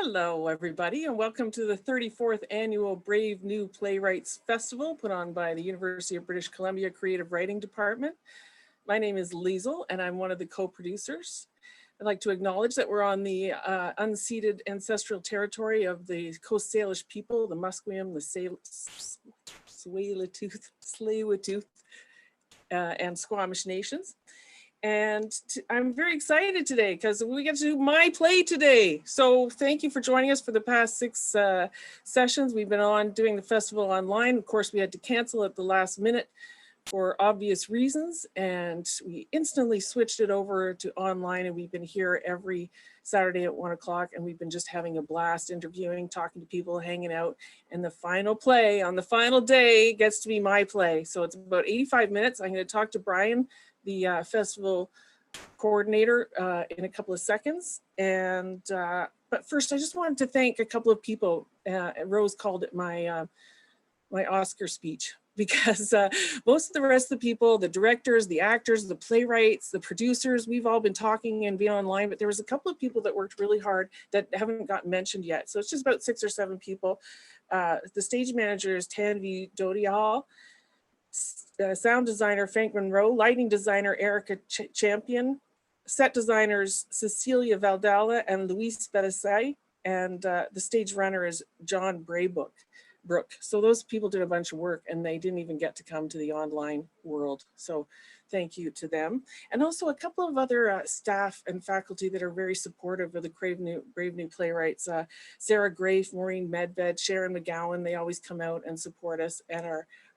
Hello, everybody, and welcome to the 34th Annual Brave New Playwrights Festival put on by the University of British Columbia Creative Writing Department. My name is Liesl, and I'm one of the co-producers. I'd like to acknowledge that we're on the unceded ancestral territory of the Coast Salish people, the Musqueam, the Tsleil-Waututh, and Squamish nations. And I'm very excited today because we get to do my play today. So thank you for joining us for the past 6 sessions. We've been on doing the festival online. Of course, we had to cancel at the last minute for obvious reasons, and we instantly switched it over to online, and we've been here every Saturday at 1 o'clock, and we've been just having a blast interviewing, talking to people, hanging out. And the final play on the final day gets to be my play. So it's about 85 minutes. I'm going to talk to Brian, the festival coordinator, in a couple of seconds. And but first, I just wanted to thank a couple of people. Rose called it my my Oscar speech, because most of the rest of the people, the directors, the actors, the playwrights, the producers, we've all been talking and being online, but there was a couple of people that worked really hard that haven't gotten mentioned yet. So it's just about 6 or 7 people. The stage manager is Tanvi Dodial, sound designer Frank Monroe, lighting designer Erica Champion, set designers Cecilia Valdala and Luis Bedesai, and the stage runner is John Braybook. So those people did a bunch of work, and they didn't even get to come to the online world. So thank you to them. And also a couple of other staff and faculty that are very supportive of the Brave New Playwrights. Sarah Grafe, Maureen Medved, Sharon McGowan, they always come out and support us. And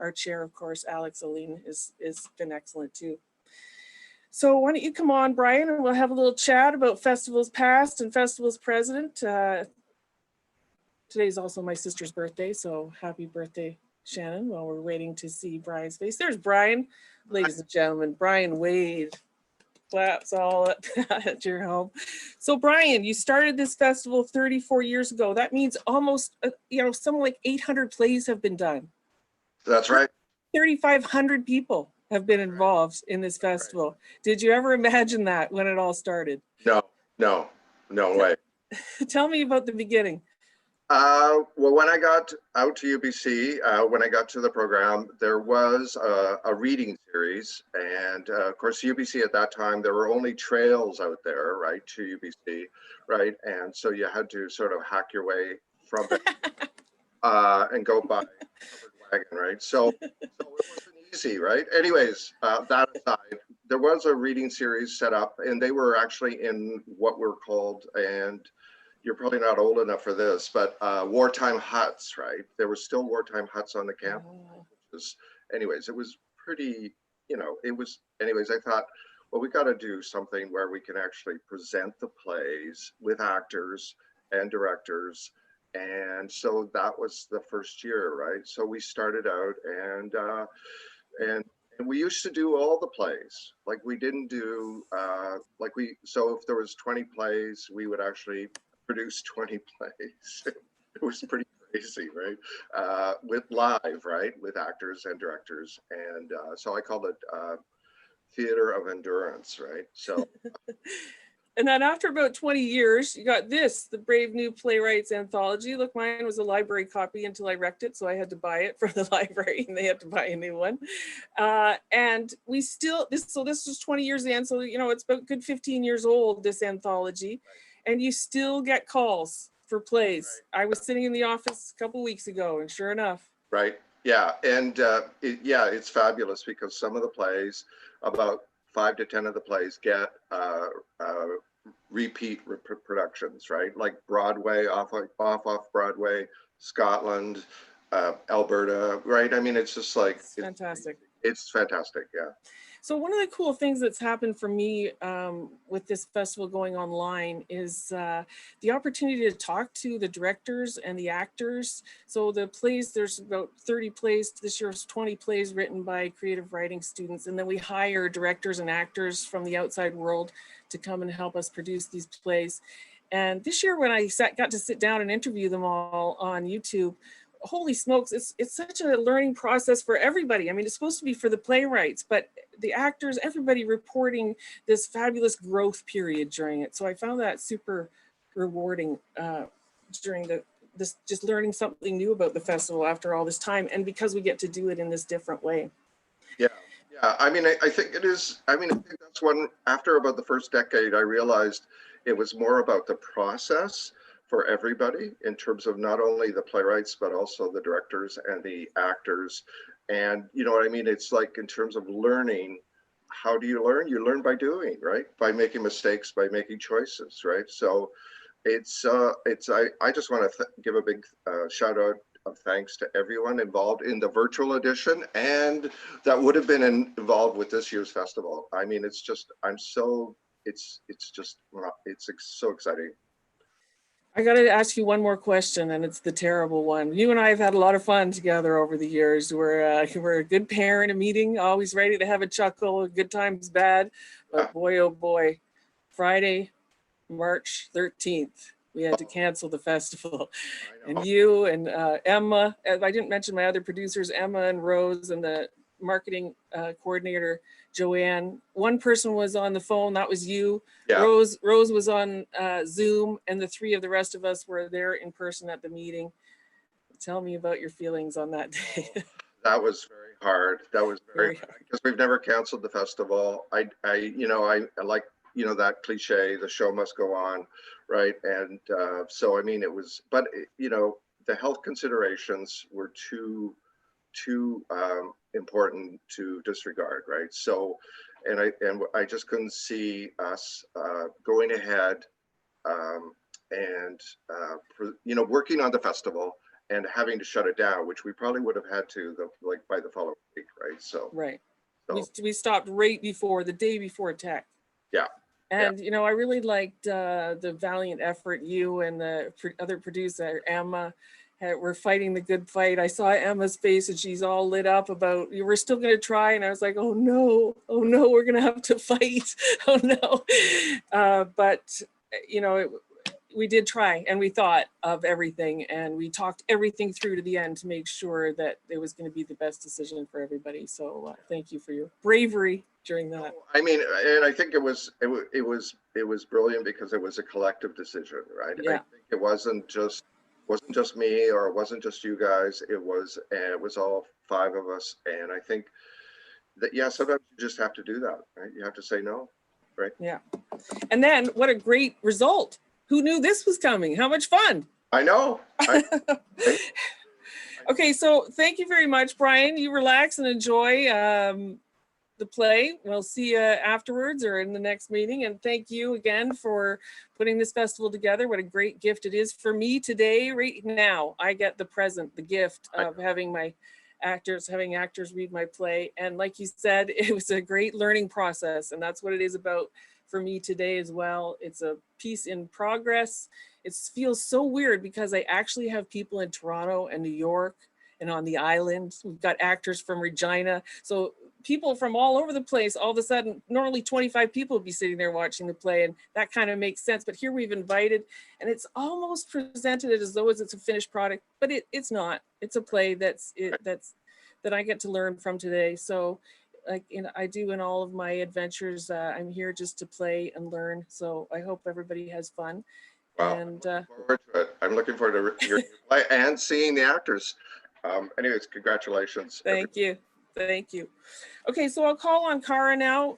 our chair, of course, Alex Aline, has been excellent too. So why don't you come on, Brian, and we'll have a little chat about festivals past and festivals present. Today's also my sister's birthday, so happy birthday, Shannon, while we're waiting to see Brian's face. There's Brian, ladies and gentlemen, Brian Wade. Claps all at your home. So Brian, you started this festival 34 years ago. That means almost, something like 800 plays have been done. That's right. 3,500 people have been involved in this festival. Right. Did you ever imagine that when it all started? No way. Tell me about the beginning. Well, when I got out to UBC, when I got to the program, there was a reading series. And of course, UBC at that time, there were only trails out there, right, to UBC, right? And so you had to sort of hack your way from it and go by covered wagon, right? So it wasn't easy, right? Anyways, that aside, there was a reading series set up, and they were actually in what were called, and you're probably not old enough for this, but wartime huts, right? There were still wartime huts on the campus. Anyways, it was pretty, anyways, I thought, well, we got to do something where we can actually present the plays with actors and directors. And so that was the first year, right? So we started out, and we used to do all the plays. Like we didn't do, so if there was 20 plays, we would actually produce 20 plays. It was pretty crazy, right? With live, right? With actors and directors. And so I called it theater of endurance, right? So. And then after about 20 years, you got this, the Brave New Playwrights Anthology. Look, mine was a library copy until I wrecked it, so I had to buy it from the library, and they had to buy a new one. And we still, this was 20 years in, so it's about good 15 years old, this anthology. And you still get calls for plays. Right. I was sitting in the office a couple of weeks ago, and sure enough. Right. Yeah. And it's fabulous because some of the plays, about 5 to 10 of the plays, get repeat productions, right? Like Broadway, off Broadway, Scotland, Alberta, right? I mean, it's just like it's fantastic. It's fantastic. Yeah. So one of the cool things that's happened for me with this festival going online is the opportunity to talk to the directors and the actors. So the plays, there's about 30 plays. This year's 20 plays written by creative writing students. And then we hire directors and actors from the outside world to come and help us produce these plays. And this year when I got to sit down and interview them all on YouTube, holy smokes, it's such a learning process for everybody. I mean, it's supposed to be for the playwrights, but the actors, everybody reporting this fabulous growth period during it. So I found that super rewarding. during this, just learning something new about the festival after all this time, and because we get to do it in this different way. Yeah, yeah. I mean, I think it is. I mean, I think that's when, after about the first decade, I realized it was more about the process for everybody in terms of not only the playwrights, but also the directors and the actors. And you know what I mean? It's like in terms of learning, how do you learn? You learn by doing, right? By making mistakes, by making choices, right? So I just want to give a big shout out of thanks to everyone involved in the virtual edition and that would have been involved with this year's festival. I mean, it's just, it's so exciting. I got to ask you one more question, and it's the terrible one. You and I have had a lot of fun together over the years. We're a good pair in a meeting, always ready to have a chuckle. Good times, bad, but boy, oh boy, Friday, March 13th, we had to cancel the festival. And you and Emma, I didn't mention my other producers, Emma and Rose, and the marketing coordinator, Joanne. One person was on the phone, that was you. Yeah. Rose was on Zoom, and the three of the rest of us were there in person at the meeting. Tell me about your feelings on that day. That was very hard. That was very hard because we've never canceled the festival. I like, you know, that cliche, the show must go on, right? And so, I mean, it was, but you know, the health considerations were too important to disregard, right? So, and I just couldn't see us going ahead and you know, working on the festival and having to shut it down, which we probably would have had to by the following week, right? So right, so, we stopped right before the day before Tech. Yeah. And, you know, I really liked the valiant effort you and the other producer, Emma, were fighting the good fight. I saw Emma's face and she's all lit up about, you were still going to try. And I was like, oh no, we're going to have to fight. Oh no. But, you know, we did try, and we thought of everything, and we talked everything through to the end to make sure that it was going to be the best decision for everybody. So thank you for your bravery during that. I mean, and I think it was brilliant because it was a collective decision, right? Yeah. I think it wasn't just me, or it wasn't just you guys. It was all five of us, and I think that, yeah, sometimes you just have to do that, right? You have to say no, right? Yeah. And then what a great result. Who knew this was coming? How much fun. I know. Okay, so thank you very much, Brian. You relax and enjoy the play. We'll see you afterwards or in the next meeting. And thank you again for putting this festival together. What a great gift it is for me today. Right now, I get the present, the gift of having actors read my play. And like you said, it was a great learning process. And that's what it is about for me today as well. It's a piece in progress. It feels so weird because I actually have people in Toronto and New York and on the island. We've got actors from Regina. So people from all over the place, all of a sudden, normally 25 people would be sitting there watching the play, and that kind of makes sense. But here we've invited, and it's almost presented as though it's a finished product, but it's not. It's a play that I get to learn from today. So like I do in all of my adventures, I'm here just to play and learn. So I hope everybody has fun. Wow, and I'm looking forward to it. I'm looking forward to your play and seeing the actors. Anyways, congratulations. Thank you. Okay, so I'll call on Cara now.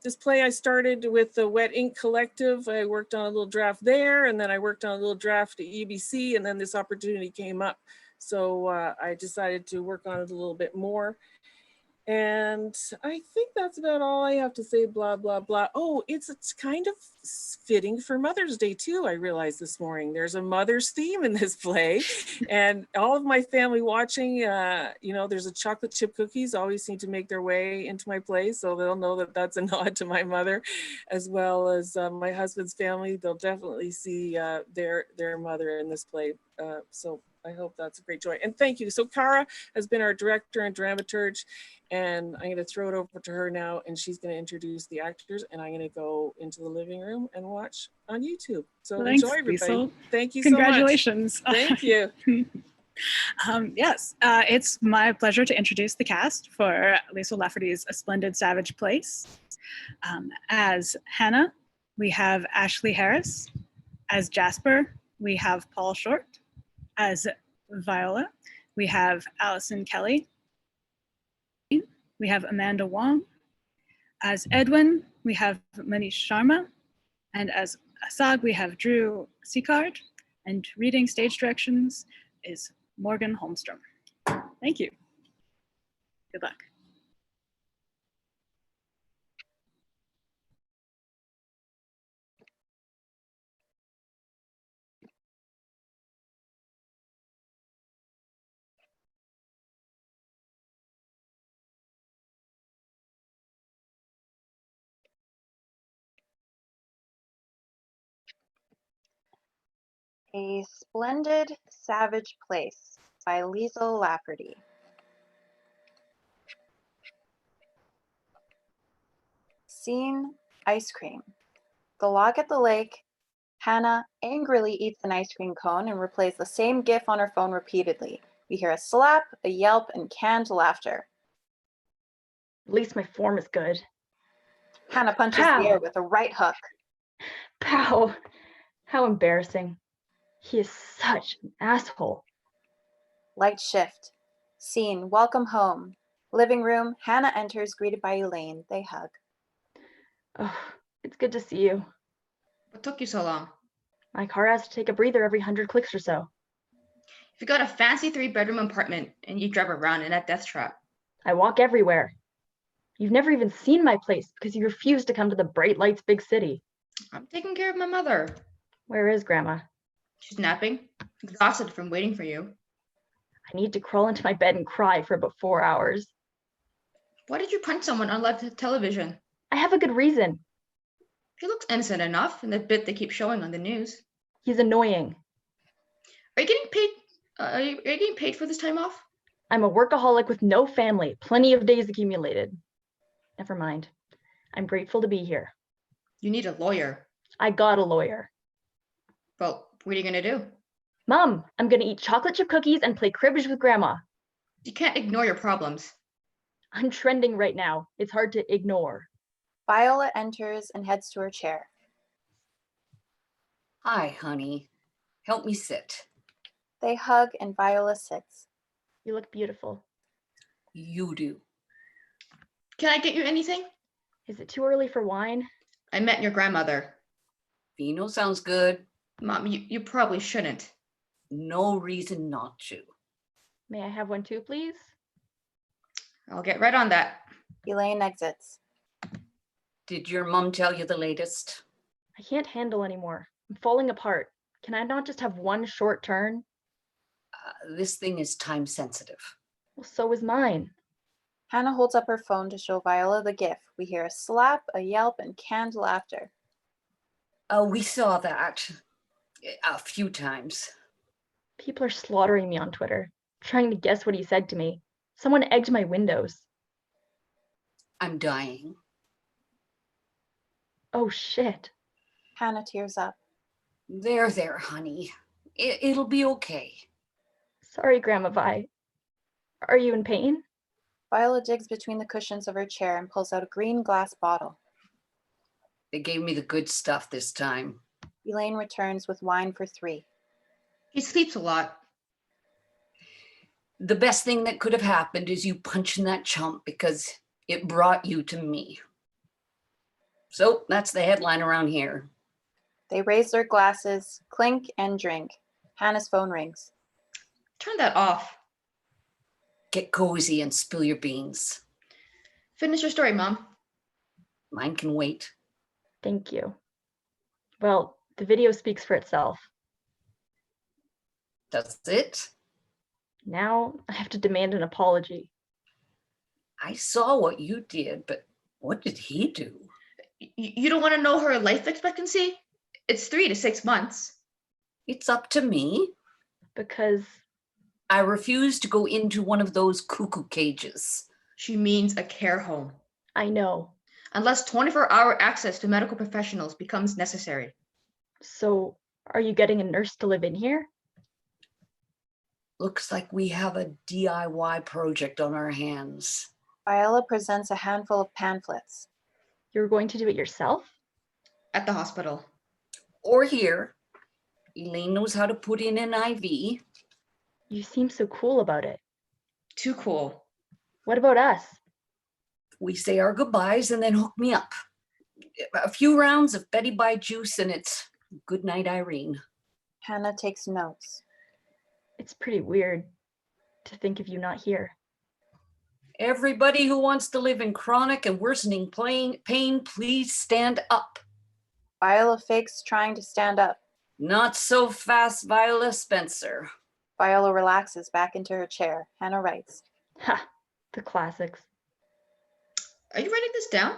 This play I started with the Wet Ink Collective. I worked on a little draft there, and then I worked on a little draft at EBC, and then this opportunity came up. So I decided to work on it a little bit more. And I think that's about all I have to say, blah, blah, blah. Oh, it's kind of fitting for Mother's Day too, I realized this morning. There's a mother's theme in this play. And all of my family watching, you know, there's a chocolate chip cookies always seem to make their way into my play. So they'll know that that's a nod to my mother, as well as my husband's family. They'll definitely see their mother in this play. So I hope that's a great joy. And thank you. So Cara has been our director and dramaturge, and I'm going to throw it over to her now, and she's going to introduce the actors, and I'm going to go into the living room and watch on YouTube. So Thanks, enjoy, everybody. Liesl. Thank you Congratulations. So much. Thank you. Yes, it's my pleasure to introduce the cast for Liesl Lafferty's A Splendid Savage Place. As Hannah, we have Ashley Harris. As Jasper, we have Paul Short as Viola. We have Allison Kelly. We have Amanda Wong. As Edwin, we have Manish Sharma. And as Assad, we have Drew Seacard. And reading stage directions is Morgan Holmstrom. Thank you. Good luck. A Splendid Savage Place by Liesl Lafferty. Scene: ice cream. The log at the lake. Hannah angrily eats an ice cream cone and replays the same gif on her phone repeatedly. We hear a slap, a yelp, and canned laughter. At least my form is good. Hannah punches Pow! the air with a right hook. Pow! How embarrassing. He is such an asshole. Light shift. Scene: welcome home. Living room. Hannah enters, greeted by Elaine. They hug. Oh, it's good to see you. What took you so long? My car has to take a breather every 100 clicks or so. If you got a fancy 3-bedroom apartment and you drive around in that death trap. I walk everywhere. You've never even seen my place because you refuse to come to the bright lights big city. I'm taking care of my mother. Where is Grandma? She's napping, exhausted from waiting for you. I need to crawl into my bed and cry for about 4 hours. Why did you punch someone on live television? I have a good reason. He looks innocent enough in the bit they keep showing on the news. He's annoying. Are you getting paid? Are you getting paid for this time off? I'm a workaholic with no family, plenty of days accumulated. Never mind. I'm grateful to be here. You need a lawyer. I got a lawyer. Well, what are you gonna do? Mom, I'm gonna eat chocolate chip cookies and play cribbage with Grandma. You can't ignore your problems. I'm trending right now. It's hard to ignore. Viola enters and heads to her chair. Hi, honey. Help me sit. They hug and Viola sits. You look beautiful. You do. Can I get you anything? Is it too early for wine? I met your grandmother. Vino sounds good. Mom, you probably shouldn't. No reason not to. May I have one too, please? I'll get right on that. Elaine exits. Did your mom tell you the latest? I can't handle anymore. I'm falling apart. Can I not just have one short turn? This thing is time sensitive. Well, so is mine. Hannah holds up her phone to show Viola the gif. We hear a slap, a yelp, and canned laughter. We saw that a few times. People are slaughtering me on Twitter, trying to guess what he said to me. Someone egged my windows. I'm dying. Oh, shit. Hannah tears up. There, honey. It'll be okay. Sorry, Grandma Vi. Are you in pain? Viola digs between the cushions of her chair and pulls out a green glass bottle. They gave me the good stuff this time. Elaine returns with wine for 3. He sleeps a lot. The best thing that could have happened is you punching that chump because it brought you to me. So that's the headline around here. They raise their glasses, clink, and drink. Hannah's phone rings. Turn that off. Get cozy and spill your beans. Finish your story, Mom. Mine can wait. Thank you. Well, the video speaks for itself. Does it? Now I have to demand an apology. I saw what you did, but what did he do? You don't want to know her life expectancy? It's 3 to 6 months. It's up to me. Because I refuse to go into one of those cuckoo cages. She means a care home. I know. Unless 24-hour access to medical professionals becomes necessary. So are you getting a nurse to live in here? Looks like we have a DIY project on our hands. Viola presents a handful of pamphlets. You're going to do it yourself? At the hospital. Or here. Elaine knows how to put in an IV. You seem so cool about it. Too cool. What about us? We say our goodbyes and then hook me up. A few rounds of Betty Bye juice and it's good night, Irene. Hannah takes notes. It's pretty weird to think of you not here. Everybody who wants to live in chronic and worsening pain, please stand up. Viola fakes trying to stand up. Not so fast, Viola Spencer. Viola relaxes back into her chair. Hannah writes. Ha, the classics. Are you writing this down?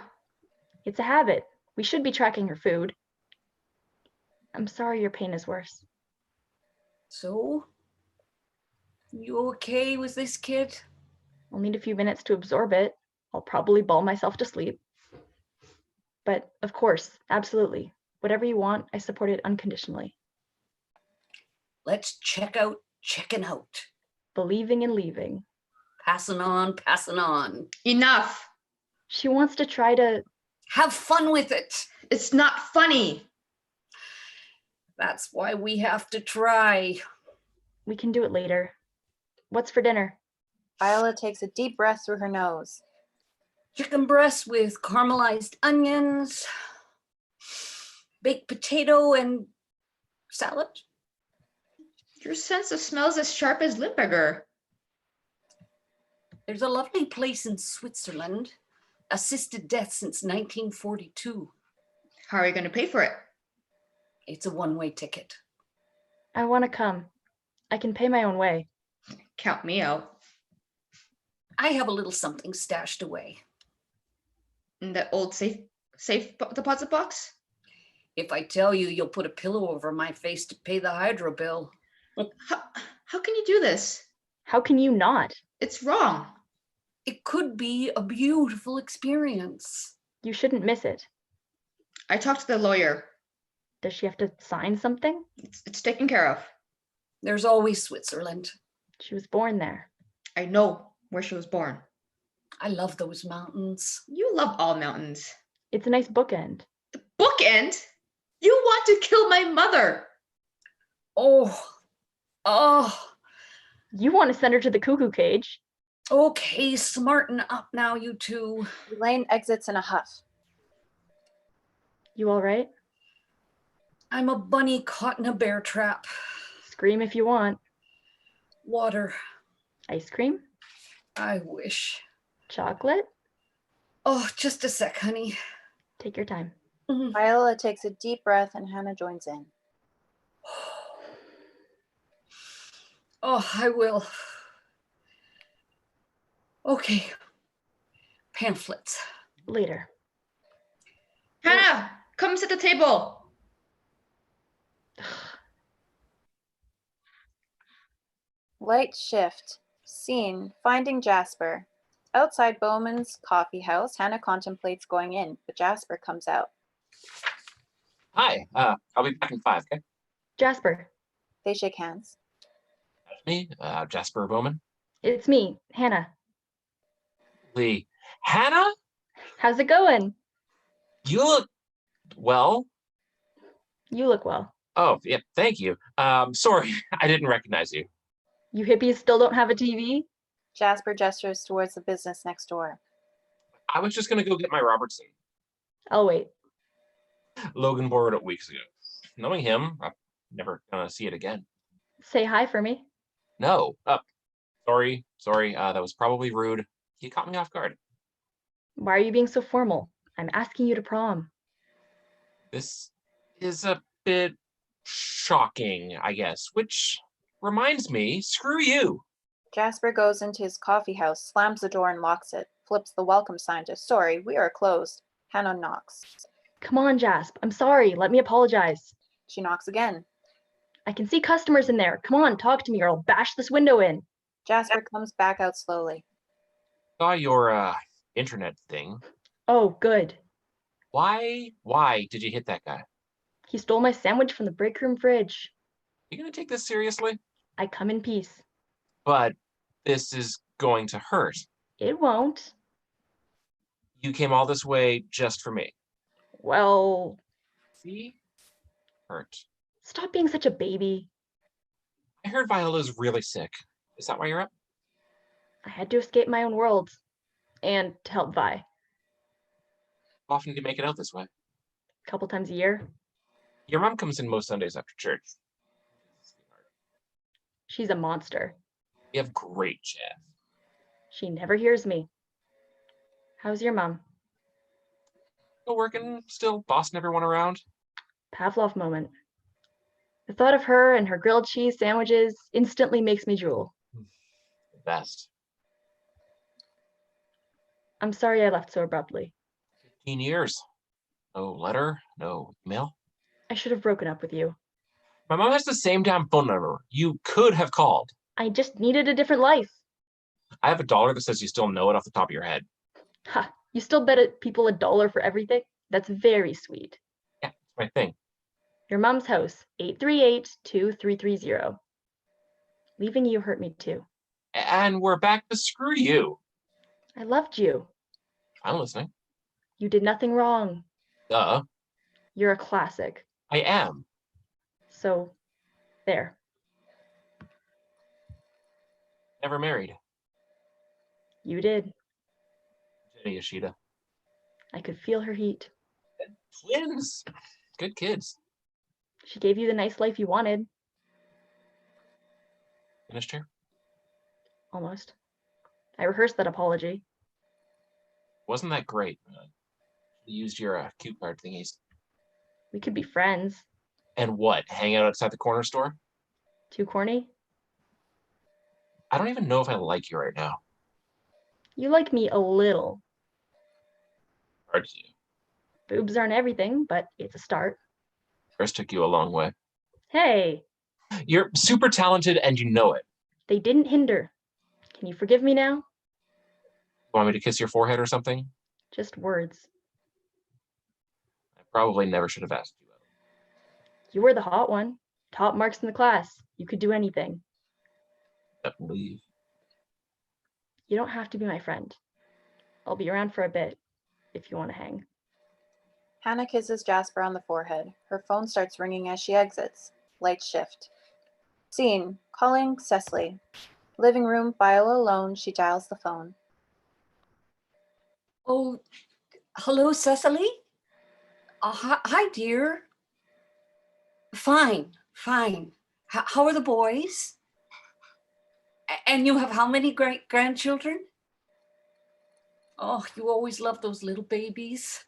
It's a habit. We should be tracking her food. I'm sorry your pain is worse. So, you okay with this, kid? I'll need a few minutes to absorb it. I'll probably bawl myself to sleep. But of course, absolutely. Whatever you want, I support it unconditionally. Let's check out checking out. Believing and leaving. Passing on, passing on. Enough. She wants to try to... Have fun with it. It's not funny. That's why we have to try. We can do it later. What's for dinner? Viola takes a deep breath through her nose. Chicken breast with caramelized onions, baked potato, and salad. Your sense of smell is as sharp as Limburger. There's a lovely place in Switzerland. Assisted death since 1942. How are you going to pay for it? It's a one-way ticket. I want to come. I can pay my own way. Count me out. I have a little something stashed away. In that old safe deposit box? If I tell you, you'll put a pillow over my face to pay the hydro bill. How can you do this? How can you not? It's wrong. It could be a beautiful experience. You shouldn't miss it. I talked to the lawyer. Does she have to sign something? It's taken care of. There's always Switzerland. She was born there. I know where she was born. I love those mountains. You love all mountains. It's a nice bookend. The bookend? You want to kill my mother. Oh. You want to send her to the cuckoo cage. Okay, smarten up now, you two. Elaine exits in a huff. You all right? I'm a bunny caught in a bear trap. Scream if you want. Water. Ice cream? I wish. Chocolate? Oh, just a sec, honey. Take your time. Mhm. Viola takes a deep breath and Hannah joins in. Oh, I will. Okay. Pamphlets. Later. Hannah, come sit at the table. Light shift. Scene. Finding Jasper. Outside Bowman's coffee house, Hannah contemplates going in, but Jasper comes out. Hi, I'll be back in 5, okay? Jasper, They shake hands. That's me, Jasper Bowman. it's me, Hannah. Lee. Hannah? How's it going? You look well. You look well. Oh, yeah, thank you. Sorry, I didn't recognize you. You hippies still don't have a TV? Jasper gestures towards the business next door. I was just gonna go get my Robertson. I'll wait. Logan borrowed it weeks ago. Knowing him, I'm never gonna see it again. Say hi for me. No, sorry, that was probably rude. You caught me off guard. Why are you being so formal? I'm asking you to prom. This is a bit shocking, I guess, which reminds me, screw you. Jasper goes into his coffee house, slams the door and locks it, flips the welcome sign to "Sorry, we are closed." Hannah knocks. Come on, Jasp. I'm sorry. Let me apologize. She knocks again. I can see customers in there. Come on, talk to me or I'll bash this window in. Jasper comes back out slowly. Saw your internet thing. Oh, good. Why did you hit that guy? He stole my sandwich from the break room fridge. You gonna take this seriously? I come in peace. But this is going to hurt. It won't. You came all this way just for me. Well, See? Hurt. Stop being such a baby. I heard Viola's really sick. Is that why you're up? I had to escape my own world and to help Vi. How often do you make it out this way? A couple times a year. Your mom comes in most Sundays after church. She's a monster. We have great chat. She never hears me. How's your mom? Still working, still bossing everyone around. Pavlov moment. The thought of her and her grilled cheese sandwiches instantly makes me drool. The best. I'm sorry I left so abruptly. 15 years. No letter, no email. I should have broken up with you. My mom has the same damn phone number. You could have called. I just needed a different life. I have $1 that says you still know it off the top of your head. Ha, you still bet people $1 for everything? That's very sweet. Yeah, it's my thing. Your mom's house, 838-2330. Leaving you hurt me too. And we're back to screw you. I loved you. I'm listening. You did nothing wrong. Duh. You're a classic. I am. So, there. Never married. You did. Jenny Yoshida. I could feel her heat. Twins. Good kids. She gave you the nice life you wanted. Finished here? Almost. I rehearsed that apology. Wasn't that great? You used your cute card thingies. We could be friends. And what? Hang out outside the corner store? Too corny? I don't even know if I like you right now. You like me a little. Hard to. Boobs aren't everything, but it's a start. Yours took you a long way. Hey, You're super talented and you know it. they didn't hinder. Can you forgive me now? Want me to kiss your forehead or something? Just words. I probably never should have asked you. You were the hot one. Top marks in the class. You could do anything. Except leave. You don't have to be my friend. I'll be around for a bit if you want to hang. Hannah kisses Jasper on the forehead. Her phone starts ringing as she exits. Lights shift. Scene. Calling Cecily. Living room, Viola alone. She dials the phone. Oh, hello, Cecily? Hi, dear. Fine, fine. How are the boys? And you have how many grandchildren? Oh, you always love those little babies.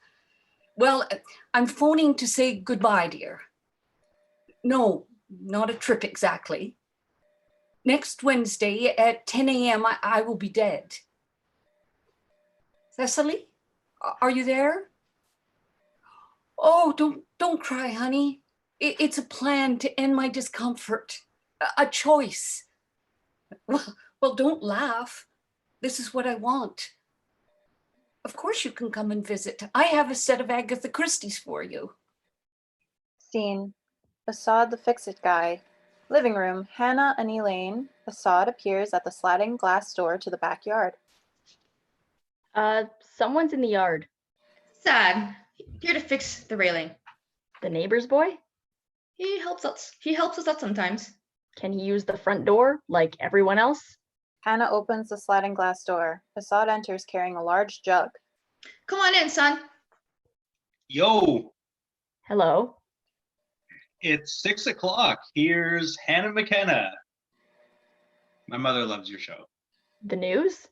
Well, I'm phoning to say goodbye, dear. No, not a trip exactly. Next Wednesday at 10 a.m. I will be dead. Cecily, are you there? Oh, don't cry, honey. It's a plan to end my discomfort, a choice. Well, don't laugh. This is what I want. Of course you can come and visit. I have a set of Agatha Christie's for you. Scene. Assad the Fix-It Guy. Living room, Hannah and Elaine. Assad appears at the sliding glass door to the backyard. Someone's in the yard. Sad. Here to fix the railing. The neighbor's boy? He helps us. He helps us out sometimes. Can he use the front door like everyone else? Hannah opens the sliding glass door. Assad enters carrying a large jug. Come on in, son. Yo, Hello. it's 6 o'clock. Here's Hannah McKenna. My mother loves your show. The news?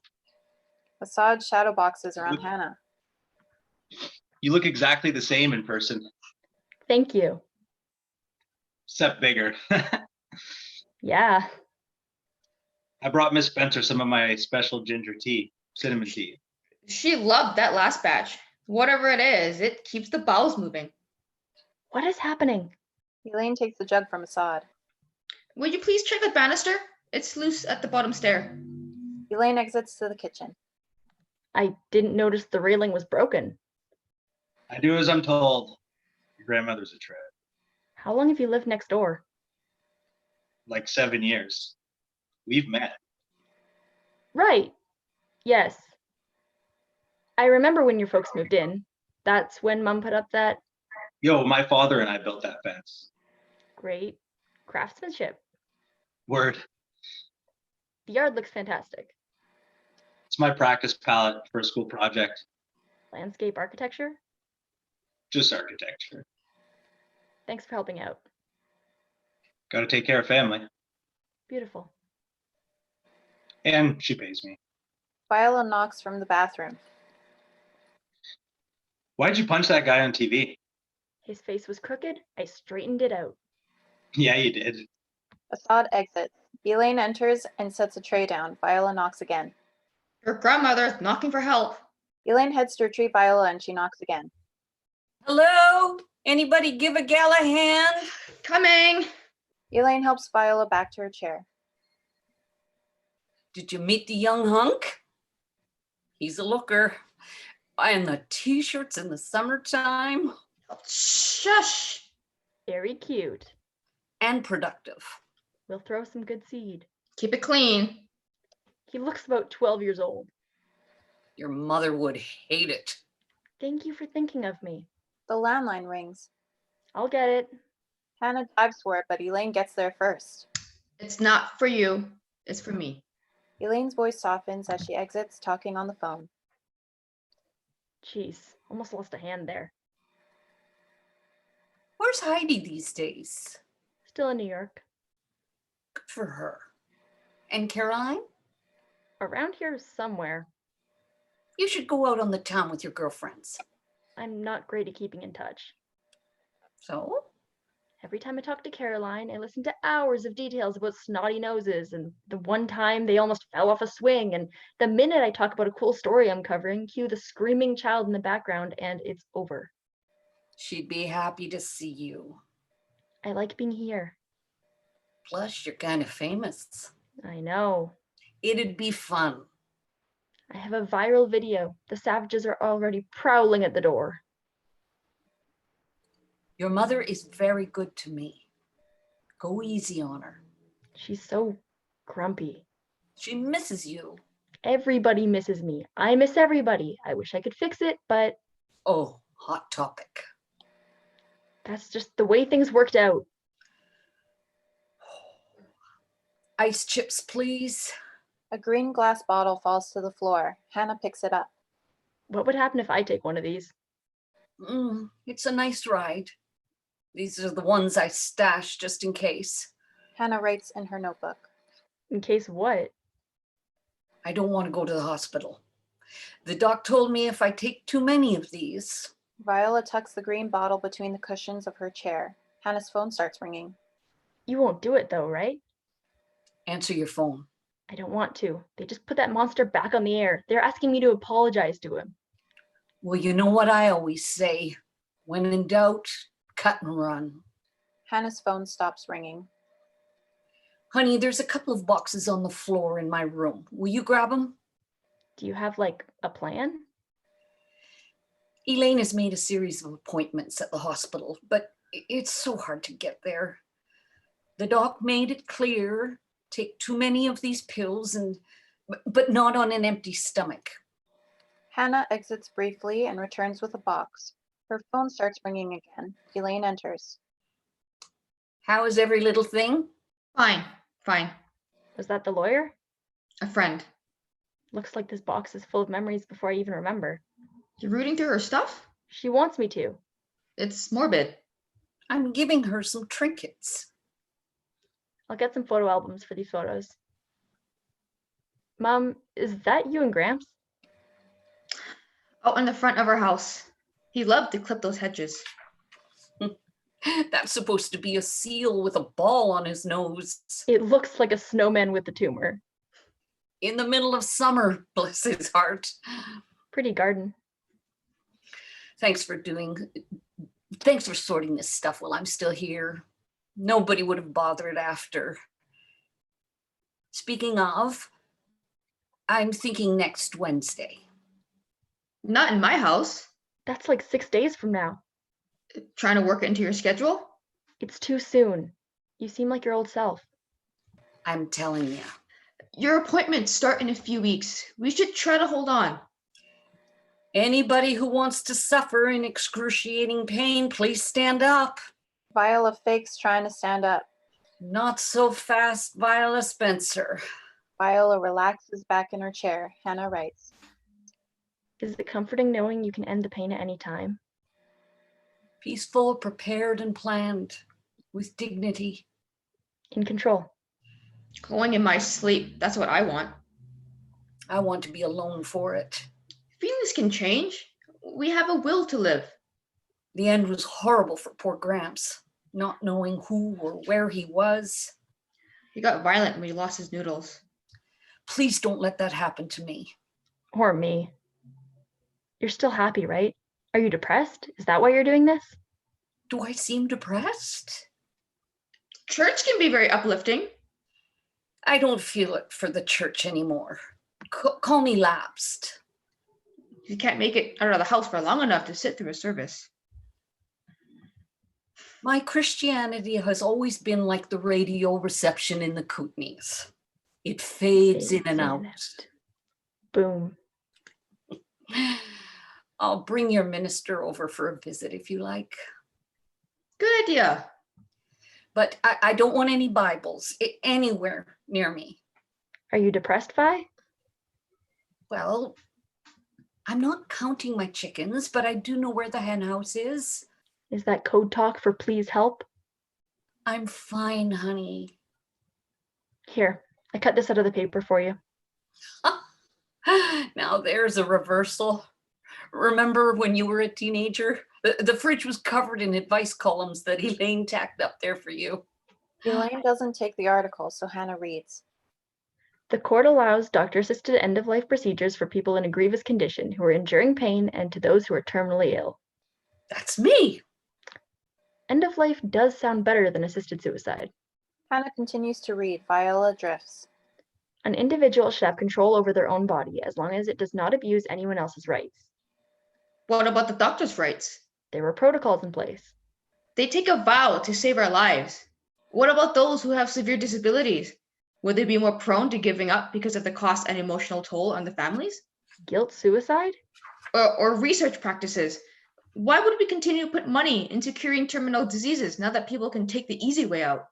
Assad shadow boxes around Hannah. You look exactly the same in person, Thank you. except bigger. Yeah. I brought Miss Spencer some of my special ginger tea, cinnamon tea. She loved that last batch. Whatever it is, it keeps the bowels moving. What is happening? Elaine takes the jug from Assad. Would you please check the banister? It's loose at the bottom stair. Elaine exits to the kitchen. I didn't notice the railing was broken. I do as I'm told. Your grandmother's a trip. How long have you lived next door? Like 7 years. We've met. Right. Yes. I remember when your folks moved in. That's when Mom put up that. Yo, my father and I built that fence. Great craftsmanship. Word. The yard looks fantastic. It's my practice palette for a school project. Landscape architecture. Just architecture. Thanks for helping out. Got to take care of family. Beautiful. And she pays me. Viola knocks from the bathroom. Why'd you punch that guy on TV? His face was crooked. I straightened it out. Yeah, you did. Assad exits. Elaine enters and sets a tray down. Viola knocks again. Her grandmother's knocking for help. Elaine heads to retrieve Viola and she knocks again. Hello? Anybody give a gal a hand? Coming. Elaine helps Viola back to her chair. Did you meet the young hunk? He's a looker. Buying the t-shirts in the summertime. Shush. Very cute. And productive. We'll throw some good seed. Keep it clean. He looks about 12 years old. Your mother would hate it. Thank you for thinking of me. The landline rings. I'll get it. Hannah dives for it, but Elaine gets there first. It's not for you. It's for me. Elaine's voice softens as she exits, talking on the phone. Jeez, almost lost a hand there. Where's Heidi these days? Still in New York. Good for her. And Caroline? Around here somewhere. You should go out on the town with your girlfriends. I'm not great at keeping in touch. So? Every time I talk to Caroline, I listen to hours of details about snotty noses and the one time they almost fell off a swing. And the minute I talk about a cool story I'm covering, cue the screaming child in the background and it's over. She'd be happy to see you. I like being here. Plus, you're kind of famous. I know. It'd be fun. I have a viral video. The savages are already prowling at the door. Your mother is very good to me. Go easy on her. She's so grumpy. She misses you. Everybody misses me. I miss everybody. I wish I could fix it, but Oh, hot topic. that's just the way things worked out. Ice chips, please. A green glass bottle falls to the floor. Hannah picks it up. What would happen if I take one of these? It's a nice ride. These are the ones I stashed just in case. Hannah writes in her notebook. In case what? I don't want to go to the hospital. The doc told me if I take too many of these. Viola tucks the green bottle between the cushions of her chair. Hannah's phone starts ringing. You won't do it though, right? Answer your phone. I don't want to. They just put that monster back on the air. They're asking me to apologize to him. Well, you know what I always say. When in doubt, cut and run. Hannah's phone stops ringing. Honey, there's a couple of boxes on the floor in my room. Will you grab them? Do you have like a plan? Elaine has made a series of appointments at the hospital, but it's so hard to get there. The doc made it clear, take too many of these pills but not on an empty stomach. Hannah exits briefly and returns with a box. Her phone starts ringing again. Elaine enters. How is every little thing? Fine. Was that the lawyer? A friend. Looks like this box is full of memories before I even remember. You're rooting through her stuff? She wants me to. It's morbid. I'm giving her some trinkets. I'll get some photo albums for these photos. Mom, is that you and Gramps? Out in the front of our house. He loved to clip those hedges. That's supposed to be a seal with a ball on his nose. It looks like a snowman with a tumor. In the middle of summer, bless his heart. Pretty garden. Thanks for sorting this stuff while I'm still here. Nobody would have bothered after. Speaking of, I'm thinking next Wednesday. Not in my house. That's like 6 days from now. Trying to work it into your schedule? It's too soon. You seem like your old self. I'm telling you. Your appointments start in a few weeks. We should try to hold on. Anybody who wants to suffer in excruciating pain, please stand up. Viola fakes trying to stand up. Not so fast, Viola Spencer. Viola relaxes back in her chair. Hannah writes. Is it comforting knowing you can end the pain at any time? Peaceful, prepared, and planned, with dignity. In control. Going in my sleep. That's what I want. I want to be alone for it. Feelings can change. We have a will to live. The end was horrible for poor Gramps, not knowing who or where he was. He got violent when he lost his noodles. Please don't let that happen to me. Or me. You're still happy, right? Are you depressed? Is that why you're doing this? Do I seem depressed? Church can be very uplifting. I don't feel it for the church anymore. Call me lapsed. You can't make it out of the house for long enough to sit through a service. My Christianity has always been like the radio reception in the Kootenays. It fades in and out. Boom. I'll bring your minister over for a visit if you like. Good idea. But I don't want any Bibles anywhere near me. Are you depressed, Vi? Well, I'm not counting my chickens, but I do know where the hen house is. Is that code talk for please help? I'm fine, honey. Here, I cut this out of the paper for you. Now there's a reversal. Remember when you were a teenager? The fridge was covered in advice columns that Elaine tacked up there for you. Elaine doesn't take the article, so Hannah reads. The court allows doctor-assisted end-of-life procedures for people in a grievous condition who are enduring pain and to those who are terminally ill. That's me. End of life does sound better than assisted suicide. Hannah continues to read. Viola drifts. An individual should have control over their own body as long as it does not abuse anyone else's rights. What about the doctor's rights? There were protocols in place. They take a vow to save our lives. What about those who have severe disabilities? Would they be more prone to giving up because of the cost and emotional toll on the families? Guilt suicide? Or research practices? Why would we continue to put money into curing terminal diseases now that people can take the easy way out?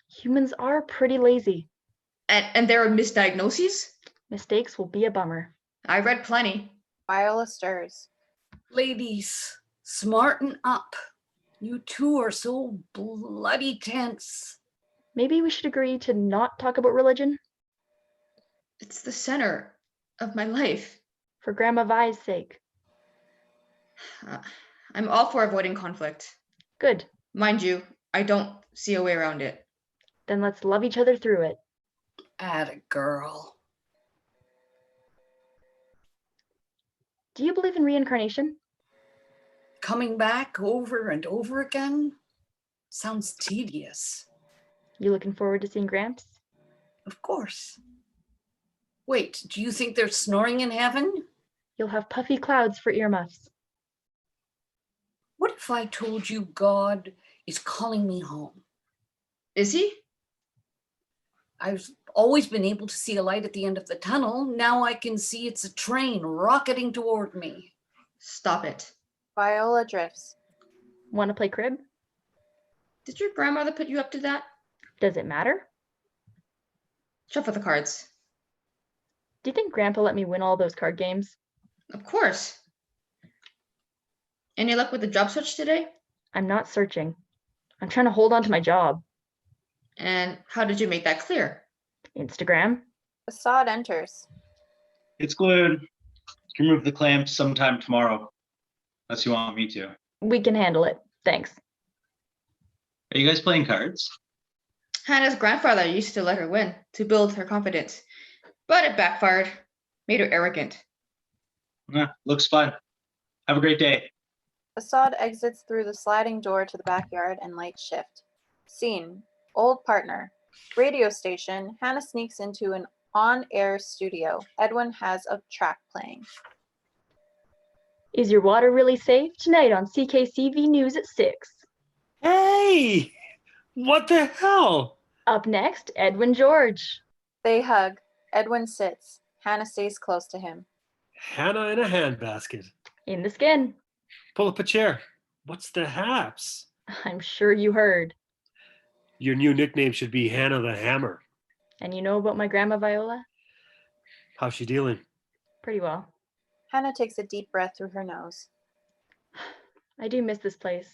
Humans are pretty lazy. And there are misdiagnoses? Mistakes will be a bummer. I read plenty. Viola stirs. Ladies, smarten up. You two are so bloody tense. Maybe we should agree to not talk about religion? It's the center of my life. For Grandma Vi's sake. I'm all for avoiding conflict. Good. Mind you, I don't see a way around it. Then let's love each other through it. Atta girl. Do you believe in reincarnation? Coming back over and over again? Sounds tedious. You looking forward to seeing Gramps? Of course. Wait, do you think they're snoring in heaven? You'll have puffy clouds for earmuffs. What if I told you God is calling me home? Is he? I've always been able to see a light at the end of the tunnel. Now I can see it's a train rocketing toward me. Stop it. Viola drifts. Want to play crib? Did your grandmother put you up to that? Does it matter? Shuffle the cards. Do you think Grandpa let me win all those card games? Of course. Any luck with the job search today? I'm not searching. I'm trying to hold on to my job. And how did you make that clear? Instagram? Assad enters. It's glued. You can remove the clamps sometime tomorrow, unless you want me to. We can handle it. Thanks. Are you guys playing cards? Hannah's grandfather used to let her win to build her confidence, but it backfired, made her arrogant. Looks fun. Have a great day. Assad exits through the sliding door to the backyard and lights shift. Scene. Old partner. Radio station. Hannah sneaks into an on-air studio. Edwin has a track playing. Is your water really safe? Tonight on CKCV News at 6. Hey! What the hell? Up next, Edwin George. They hug. Edwin sits. Hannah stays close to him. Hannah in a handbasket. In the skin. Pull up a chair. What's the haps? I'm sure you heard. Your new nickname should be Hannah the Hammer. And you know about my grandma Viola? How's she dealing? Pretty well. Hannah takes a deep breath through her nose. I do miss this place.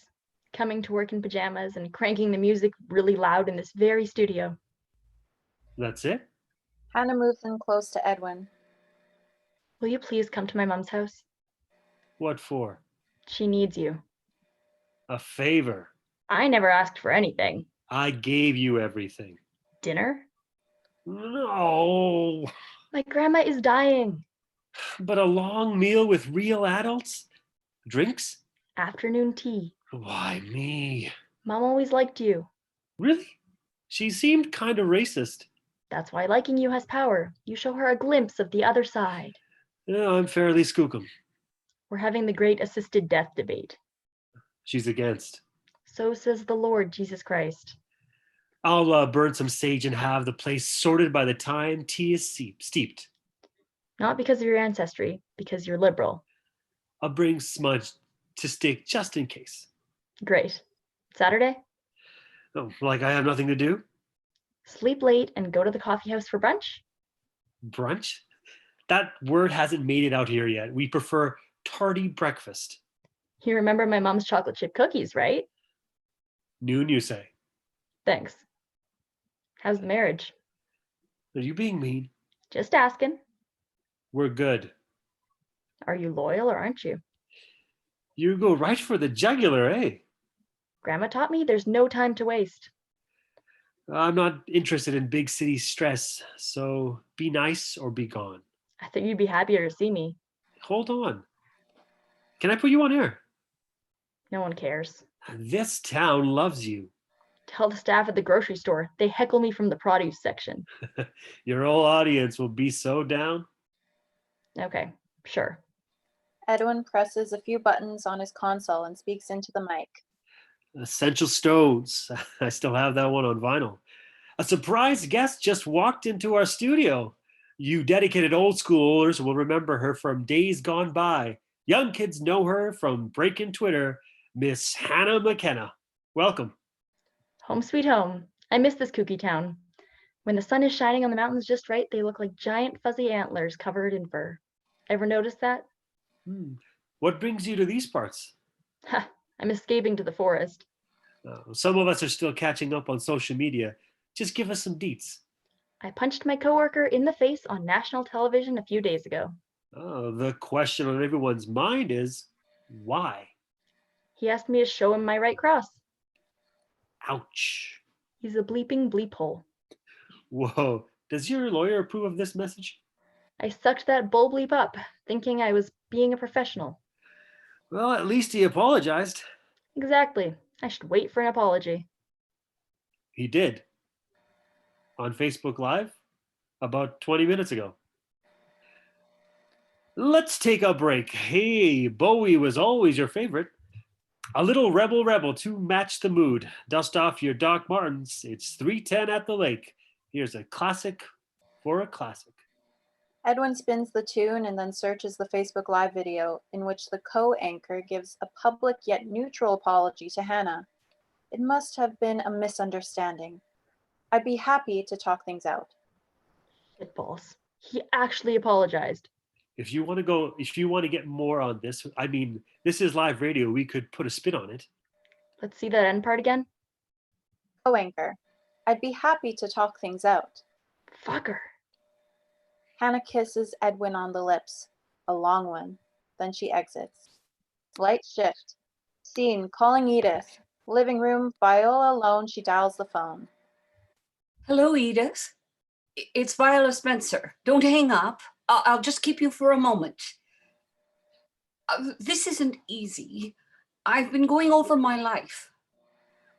Coming to work in pajamas and cranking the music really loud in this very studio. That's it? Hannah moves in close to Edwin. Will you please come to my mom's house? What for? She needs you. A favor. I never asked for anything. I gave you everything. Dinner? No. My grandma is dying. But a long meal with real adults? Drinks? Afternoon tea. Why me? Mom always liked you. Really? She seemed kind of racist. That's why liking you has power. You show her a glimpse of the other side. Yeah, I'm fairly skookum. We're having the great assisted death debate. She's against. So says the Lord Jesus Christ. I'll burn some sage and have the place sorted by the time tea is steeped. Not because of your ancestry, because you're liberal. I'll bring smudge to stick just in case. Great. Saturday? Oh, like I have nothing to do? Sleep late and go to the coffee house for brunch? Brunch? That word hasn't made it out here yet. We prefer tardy breakfast. You remember my mom's chocolate chip cookies, right? Noon, you say? Thanks. How's the marriage? Are you being mean? Just asking. We're good. Are you loyal or aren't you? You go right for the jugular, eh? Grandma taught me there's no time to waste. I'm not interested in big city stress, so be nice or be gone. I think you'd be happier to see me. Hold on. Can I put you on air? No one cares. This town loves you. Tell the staff at the grocery store. They heckle me from the produce section. Your whole audience will be so down. Okay, sure. Edwin presses a few buttons on his console and speaks into the mic. Essential Stones. I still have that one on vinyl. A surprise guest just walked into our studio. You dedicated old schoolers will remember her from days gone by. Young kids know her from breaking Twitter. Miss Hannah McKenna. Welcome. Home sweet home. I miss this kooky town. When the sun is shining on the mountains just right, they look like giant fuzzy antlers covered in fur. Ever noticed that? What brings you to these parts? Ha, I'm escaping to the forest. Some of us are still catching up on social media. Just give us some deets. I punched my coworker in the face on national television a few days ago. The question on everyone's mind is, why? He asked me to show him my right cross. Ouch. He's a bleeping bleep hole. Whoa. Does your lawyer approve of this message? I sucked that bull bleep up, thinking I was being a professional. Well, at least he apologized. Exactly. I should wait for an apology. He did. On Facebook Live about 20 minutes ago. Let's take a break. Hey, Bowie was always your favorite. A little rebel to match the mood. Dust off your Doc Martens. It's 3:10 at the lake. Here's a classic for a classic. Edwin spins the tune and then searches the Facebook Live video in which the co-anchor gives a public yet neutral apology to Hannah. It must have been a misunderstanding. I'd be happy to talk things out. Shitballs. He actually apologized. If you want to get more on this, I mean, this is live radio. We could put a spin on it. Let's see that end part again. Co-anchor, I'd be happy to talk things out. Fucker. Hannah kisses Edwin on the lips, a long one. Then she exits. Light shift. Scene, calling Edith. Living room, Viola alone, she dials the phone. Hello, Edith. It's Viola Spencer. Don't hang up. I'll just keep you for a moment. This isn't easy. I've been going over my life.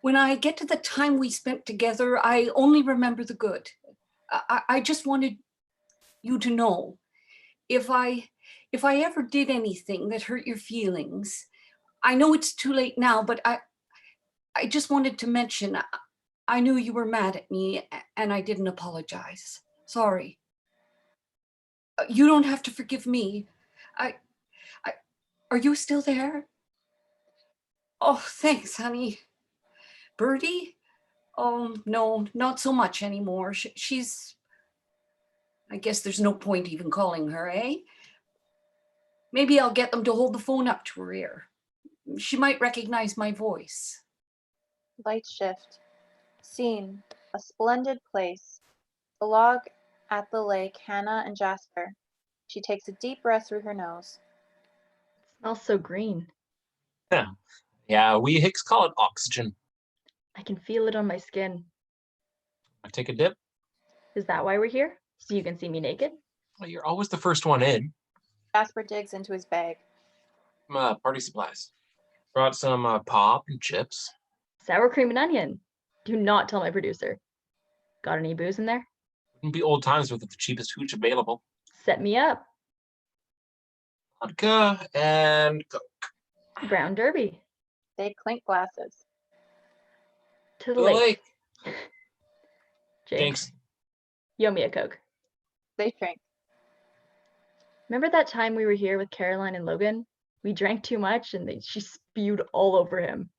When I get to the time we spent together, I only remember the good. I just wanted you to know, if I ever did anything that hurt your feelings, I know it's too late now, but I just wanted to mention, I knew you were mad at me and I didn't apologize. Sorry. You don't have to forgive me. Are you still there? Oh, thanks, honey. Birdie? Oh, no, not so much anymore. She's, I guess there's no point even calling her, eh? Maybe I'll get them to hold the phone up to her ear. She might recognize my voice. Lights shift. Scene, a splendid place. The log at the lake, Hannah and Jasper. She takes a deep breath through her nose. Smells so green. Yeah, we Hicks call it oxygen. I can feel it on my skin. I take a dip. Is that why we're here? So you can see me naked? Well, you're always the first one in. Jasper digs into his bag. Party supplies. Brought some pop and chips. Sour cream and onion. Do not tell my producer. Got any booze in there? Wouldn't be old times with the cheapest hooch available. Set me up. Vodka and Coke. Brown Derby. They clink glasses. To the To the lake. lake. Jinx. Jinx. You owe me a Coke. They drink. Remember that time we were here with Caroline and Logan? We drank too much and she spewed all over him.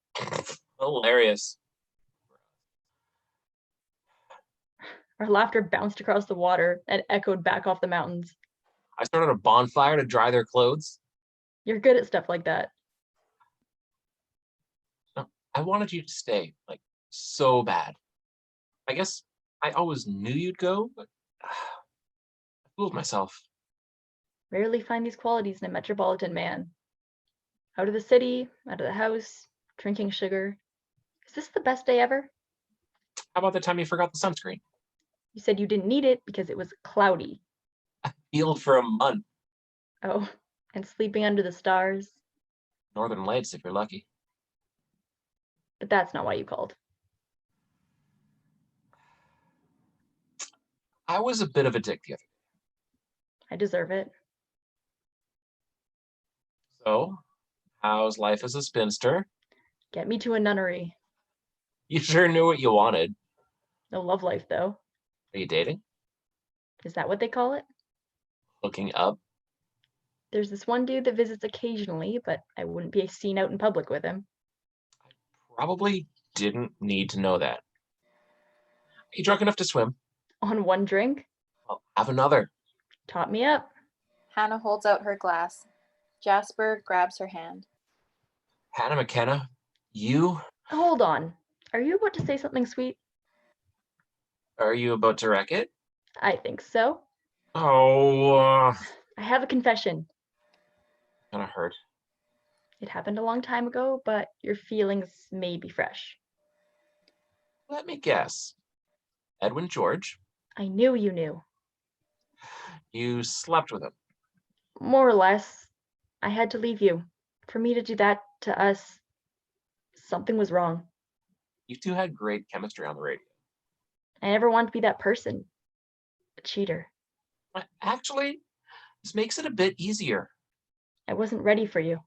Hilarious. Our laughter bounced across the water and echoed back off the mountains. I started a bonfire to dry their clothes. You're good at stuff like that. I wanted you to stay, like, so bad. I guess I always knew you'd go, but I fooled myself. Rarely find these qualities in a metropolitan man. Out of the city, out of the house, drinking sugar. Is this the best day ever? How about the time you forgot the sunscreen? You said you didn't need it because it was cloudy. Healed for a month. Oh, and sleeping under the stars. Northern Lights, if you're lucky. But that's not why you called. I was a bit of a dick the other day. I deserve it. So, how's life as a spinster? Get me to a nunnery. You sure knew what you wanted. No love life, though. Are you dating? Is that what they call it? Hooking up? There's this one dude that visits occasionally, but I wouldn't be seen out in public with him. Probably didn't need to know that. Are you drunk enough to swim? On one drink? Well, have another. Taught me up. Hannah holds out her glass. Jasper grabs her hand. Hannah McKenna, you? Hold on. Are you about to say something sweet? Are you about to wreck it? I think so. Oh, I have a confession. kinda hurt. It happened a long time ago, but your feelings may be fresh. Let me guess. Edwin George? I knew you knew. You slept with him. More or less. I had to leave you. For me to do that to us, something was wrong. You two had great chemistry on the radio. I never wanted to be that person. A cheater. But actually, this makes it a bit easier. I wasn't ready for you.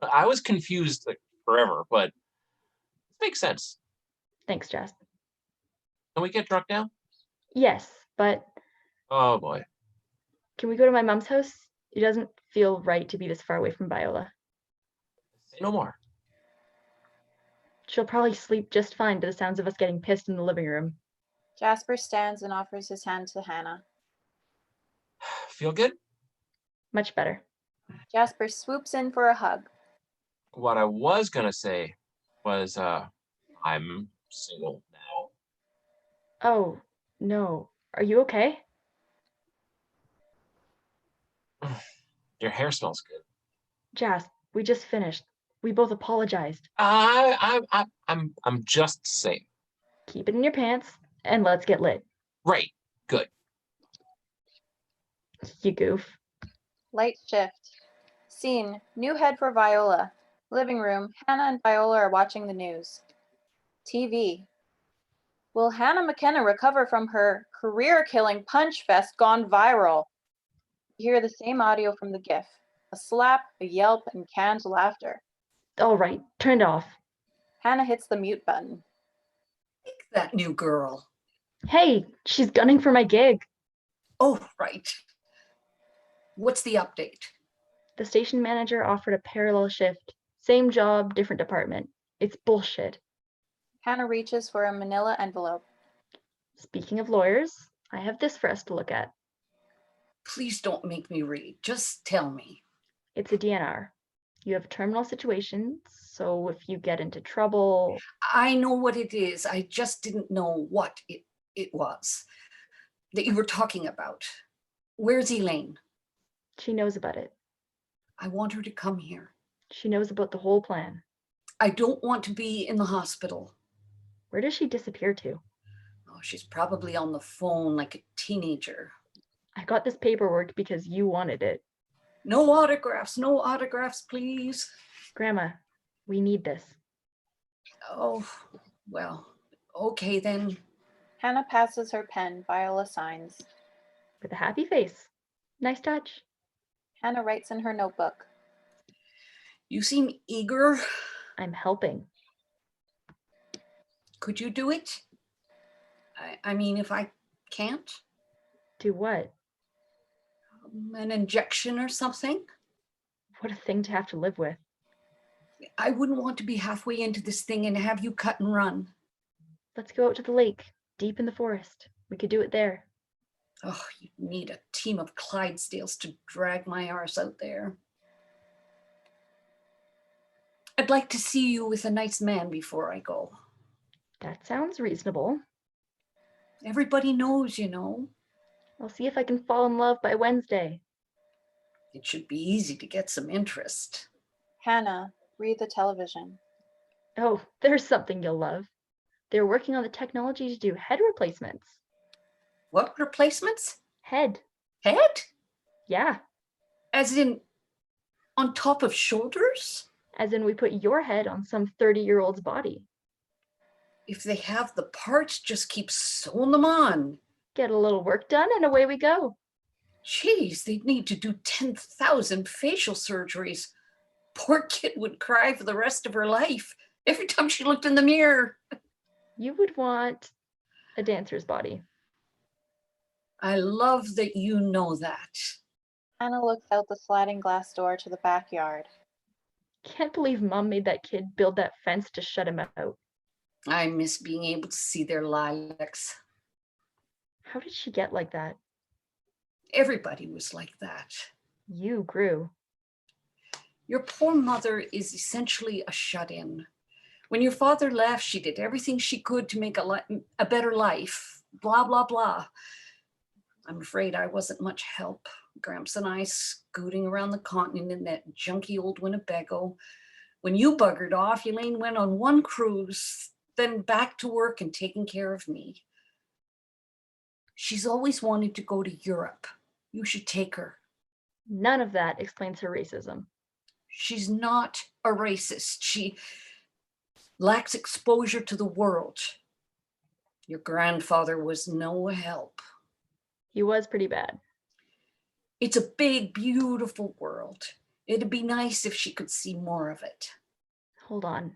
I was confused like forever, but it makes sense. Thanks, Jess. Can we get drunk now? Yes, but Oh boy. can we go to my mom's house? It doesn't feel right to be this far away from Viola. Say no more. She'll probably sleep just fine to the sounds of us getting pissed in the living room. Jasper stands and offers his hand to Hannah. Feel good? Much better. Jasper swoops in for a hug. What I was gonna say was, I'm single now. Oh, no. Are you okay? Your hair smells good. Jas, we just finished. We both apologized. I'm just saying. Keep it in your pants and let's get lit. Right. Good. You goof. Light shift. Scene, new head for Viola. Living room, Hannah and Viola are watching the news. TV. Will Hannah McKenna recover from her career-killing punch fest gone viral? You hear the same audio from the GIF. A slap, a yelp, and canned laughter. All right, turned off. Hannah hits the mute button. That new girl. Hey, she's gunning for my gig. Oh, right. What's the update? The station manager offered a parallel shift. Same job, different department. It's bullshit. Hannah reaches for a manila envelope. Speaking of lawyers, I have this for us to look at. Please don't make me read. Just tell me. It's a DNR. You have terminal situations, so if you get into trouble, I know what it is. I just didn't know what it was that you were talking about. Where's Elaine? she knows about it. I want her to come here. She knows about the whole plan. I don't want to be in the hospital. Where does she disappear to? Oh, she's probably on the phone like a teenager. I got this paperwork because you wanted it. No autographs, please. Grandma, we need this. Oh, well, okay then. Hannah passes her pen. Viola signs. With a happy face. Nice touch. Hannah writes in her notebook. You seem eager. I'm helping. Could you do it? I mean, if I can't? Do what? An injection or something? What a thing to have to live with. I wouldn't want to be halfway into this thing and have you cut and run. Let's go out to the lake, deep in the forest. We could do it there. Oh, you need a team of Clydesdales to drag my arse out there. I'd like to see you with a nice man before I go. That sounds reasonable. Everybody knows, you know. I'll see if I can fall in love by Wednesday. It should be easy to get some interest. Hannah, read the television. Oh, there's something you'll love. They're working on the technology to do head replacements. What replacements? Head. Head? Yeah. As in on top of shoulders? As in we put your head on some 30-year-old's body. If they have the parts, just keep sewing them on. Get a little work done and away we go. Geez, they'd need to do 10,000 facial surgeries. Poor kid would cry for the rest of her life every time she looked in the mirror. You would want a dancer's body. I love that you know that. Hannah looks out the sliding glass door to the backyard. Can't believe Mom made that kid build that fence to shut him out. I miss being able to see their lilacs. How did she get like that? Everybody was like that. You grew. Your poor mother is essentially a shut-in. When your father left, she did everything she could to make a better life, blah, blah, blah. I'm afraid I wasn't much help. Gramps and I scooting around the continent in that junky old Winnebago. When you buggered off, Elaine went on one cruise, then back to work and taking care of me. She's always wanted to go to Europe. You should take her. None of that explains her racism. She's not a racist. She lacks exposure to the world. Your grandfather was no help. He was pretty bad. It's a big, beautiful world. It'd be nice if she could see more of it. Hold on.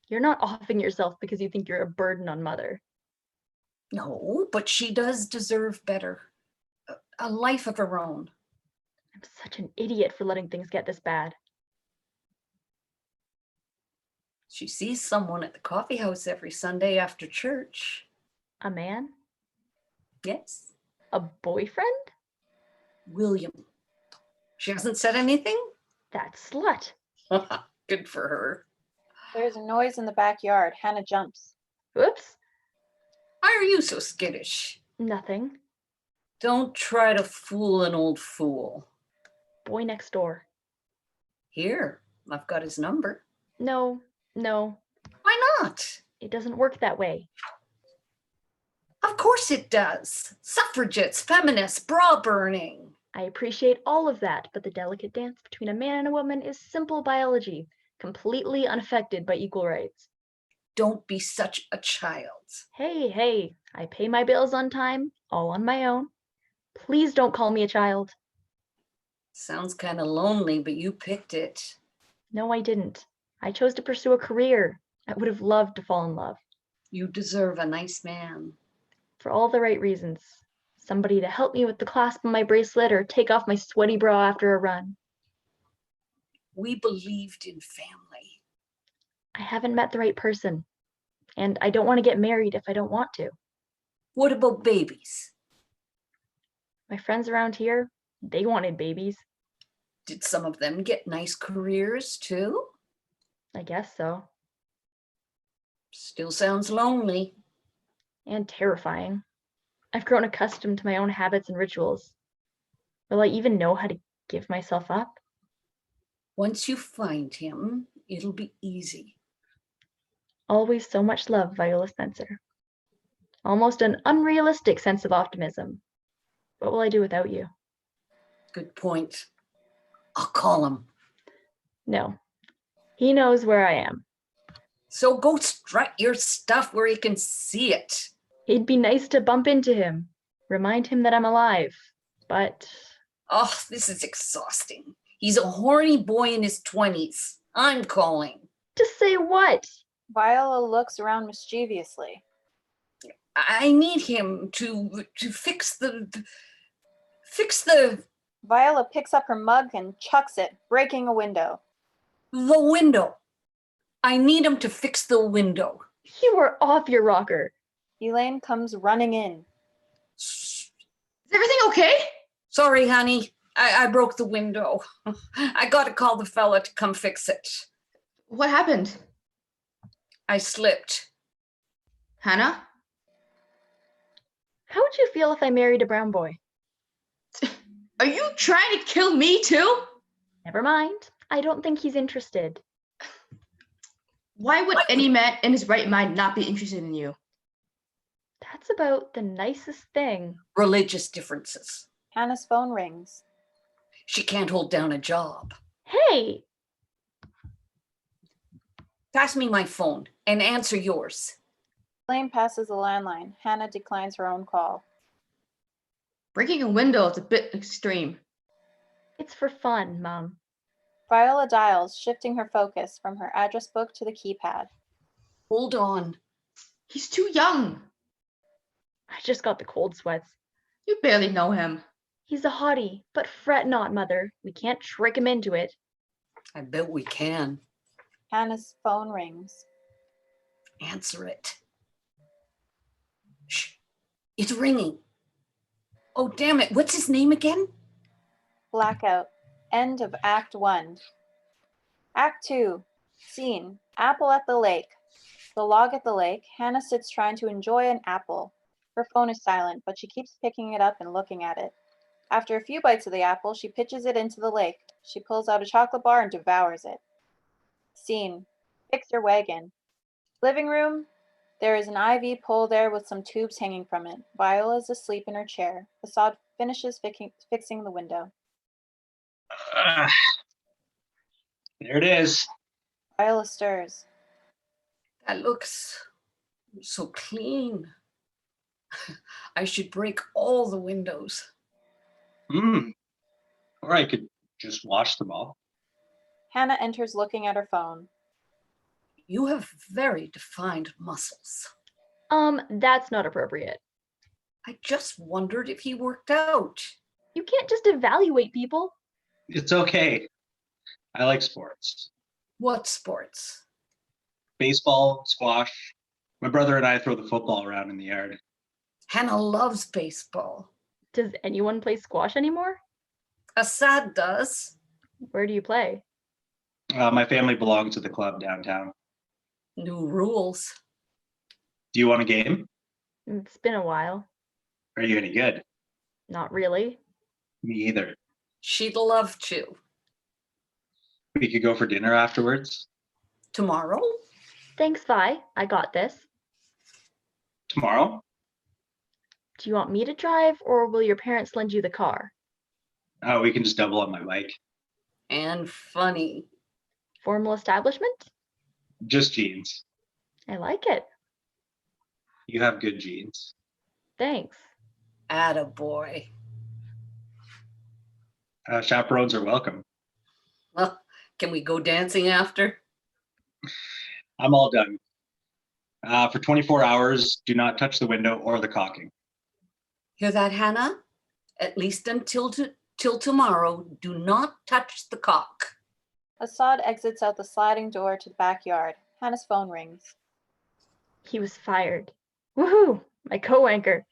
You're not offing yourself because you think you're a burden on Mother. No, but she does deserve better. A life of her own. I'm such an idiot for letting things get this bad. She sees someone at the coffee house every Sunday after church. A man? Yes. A boyfriend? William. She hasn't said anything? That slut. Good for her. There's a noise in the backyard. Hannah jumps. Oops. Why are you so skittish? Nothing. Don't try to fool an old fool. Boy next door. Here, I've got his number. No. Why not? It doesn't work that way. Of course it does. Suffragettes, feminists, bra burning. I appreciate all of that, but the delicate dance between a man and a woman is simple biology, completely unaffected by equal rights. Don't be such a child. Hey, I pay my bills on time, all on my own. Please don't call me a child. Sounds kind of lonely, but you picked it. No, I didn't. I chose to pursue a career. I would have loved to fall in love. You deserve a nice man. For all the right reasons. Somebody to help me with the clasp on my bracelet or take off my sweaty bra after a run. We believed in family. I haven't met the right person. And I don't want to get married if I don't want to. What about babies? My friends around here, they wanted babies. Did some of them get nice careers too? I guess so. Still sounds lonely. And terrifying. I've grown accustomed to my own habits and rituals. Will I even know how to give myself up? Once you find him, it'll be easy. Always so much love, Viola Spencer. Almost an unrealistic sense of optimism. What will I do without you? Good point. I'll call him. No. He knows where I am. So go strut your stuff where he can see it. It'd be nice to bump into him, remind him that I'm alive, but Oh, this is exhausting. He's a horny boy in his 20s. I'm calling. to say what? Viola looks around mischievously. I need him to fix the Viola picks up her mug and chucks it, breaking a window. window. I need him to fix the window. You were off your rocker. Elaine comes running in. Is everything okay? Sorry, honey. I broke the window. I gotta call the fella to come fix it. What happened? I slipped. Hannah? How would you feel if I married a brown boy? Are you trying to kill me too? Never mind. I don't think he's interested. Why would any man in his right mind not be interested in you? That's about the nicest thing. Religious differences. Hannah's phone rings. She can't hold down a job. Hey, Pass me my phone and answer yours. Elaine passes the landline. Hannah declines her own call. Breaking a window is a bit extreme. it's for fun, Mom. Viola dials, shifting her focus from her address book to the keypad. Hold on. He's too young. I just got the cold sweats. You barely know him. He's a hottie, but fret not, Mother. We can't trick him into it. I bet we can. Hannah's phone rings. Answer it. Shh. It's ringing. Oh, damn it. What's his name again? Blackout. End of Act 1. Act 2. Scene. Apple at the lake. The log at the lake. Hannah sits trying to enjoy an apple. Her phone is silent, but she keeps picking it up and looking at it. After a few bites of the apple, she pitches it into the lake. She pulls out a chocolate bar and devours it. Scene. Fix your wagon. Living room. There is an IV pole there with some tubes hanging from it. Viola is asleep in her chair. Assad finishes fixing the window. There it is. Viola stirs. That looks so clean. I should break all the windows. Or I could just wash them all. Hannah enters looking at her phone. You have very defined muscles. That's not appropriate. I just wondered if he worked out. You can't just evaluate people. It's okay. I like sports. What sports? Baseball, squash. My brother and I throw the football around in the yard. Hannah loves baseball. Does anyone play squash anymore? Assad does. Where do you play? My family belongs to the club downtown. New rules. Do you want a game? It's been a while. Are you any good? Not really. Me either. She'd love to. We could go for dinner afterwards. Tomorrow? Thanks, Vi. I got this. Tomorrow? Do you want me to drive or will your parents lend you the car? Oh, we can just double on my bike. And funny. Formal establishment? Just jeans. I like it. You have good jeans. Thanks. Attaboy. Chaperones are welcome. Well, can we go dancing after? I'm all done. For 24 hours, do not touch the window or the caulking. Hear that, Hannah? At least until till tomorrow, do not touch the caulk. Assad exits out the sliding door to the backyard. Hannah's phone rings. He was fired. Woohoo! My co-anchor.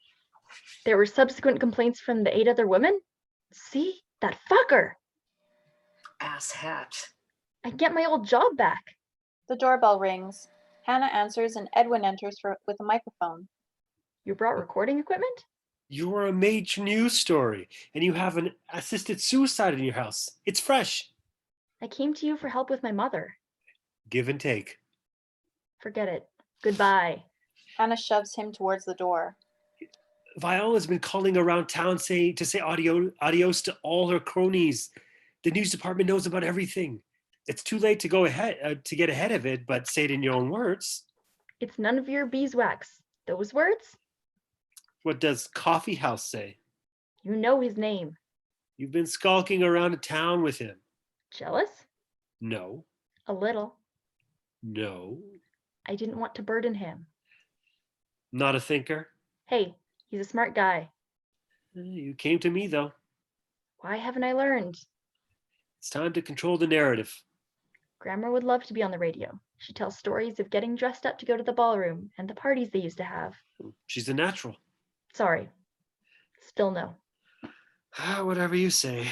There were subsequent complaints from the 8 other women. See? That fucker! Asshat. I get my old job back. The doorbell rings. Hannah answers and Edwin enters with a microphone. You brought recording equipment? You're a major news story, and you have an assisted suicide in your house. It's fresh. I came to you for help with my mother. Give and take. Forget it. Goodbye. Hannah shoves him towards the door. Viola's been calling around town to say adios to all her cronies. The news department knows about everything. It's too late to go ahead to get ahead of it, but say it in your own words. It's none of your beeswax. Those words? What does Coffee House say? You know his name. You've been skulking around town with him. Jealous? No. A little. No. I didn't want to burden him. Not a thinker? Hey, he's a smart guy. You came to me, though. Why haven't I learned? It's time to control the narrative. Grandma would love to be on the radio. She tells stories of getting dressed up to go to the ballroom and the parties they used to have. She's a natural. Sorry. Still no. Whatever you say.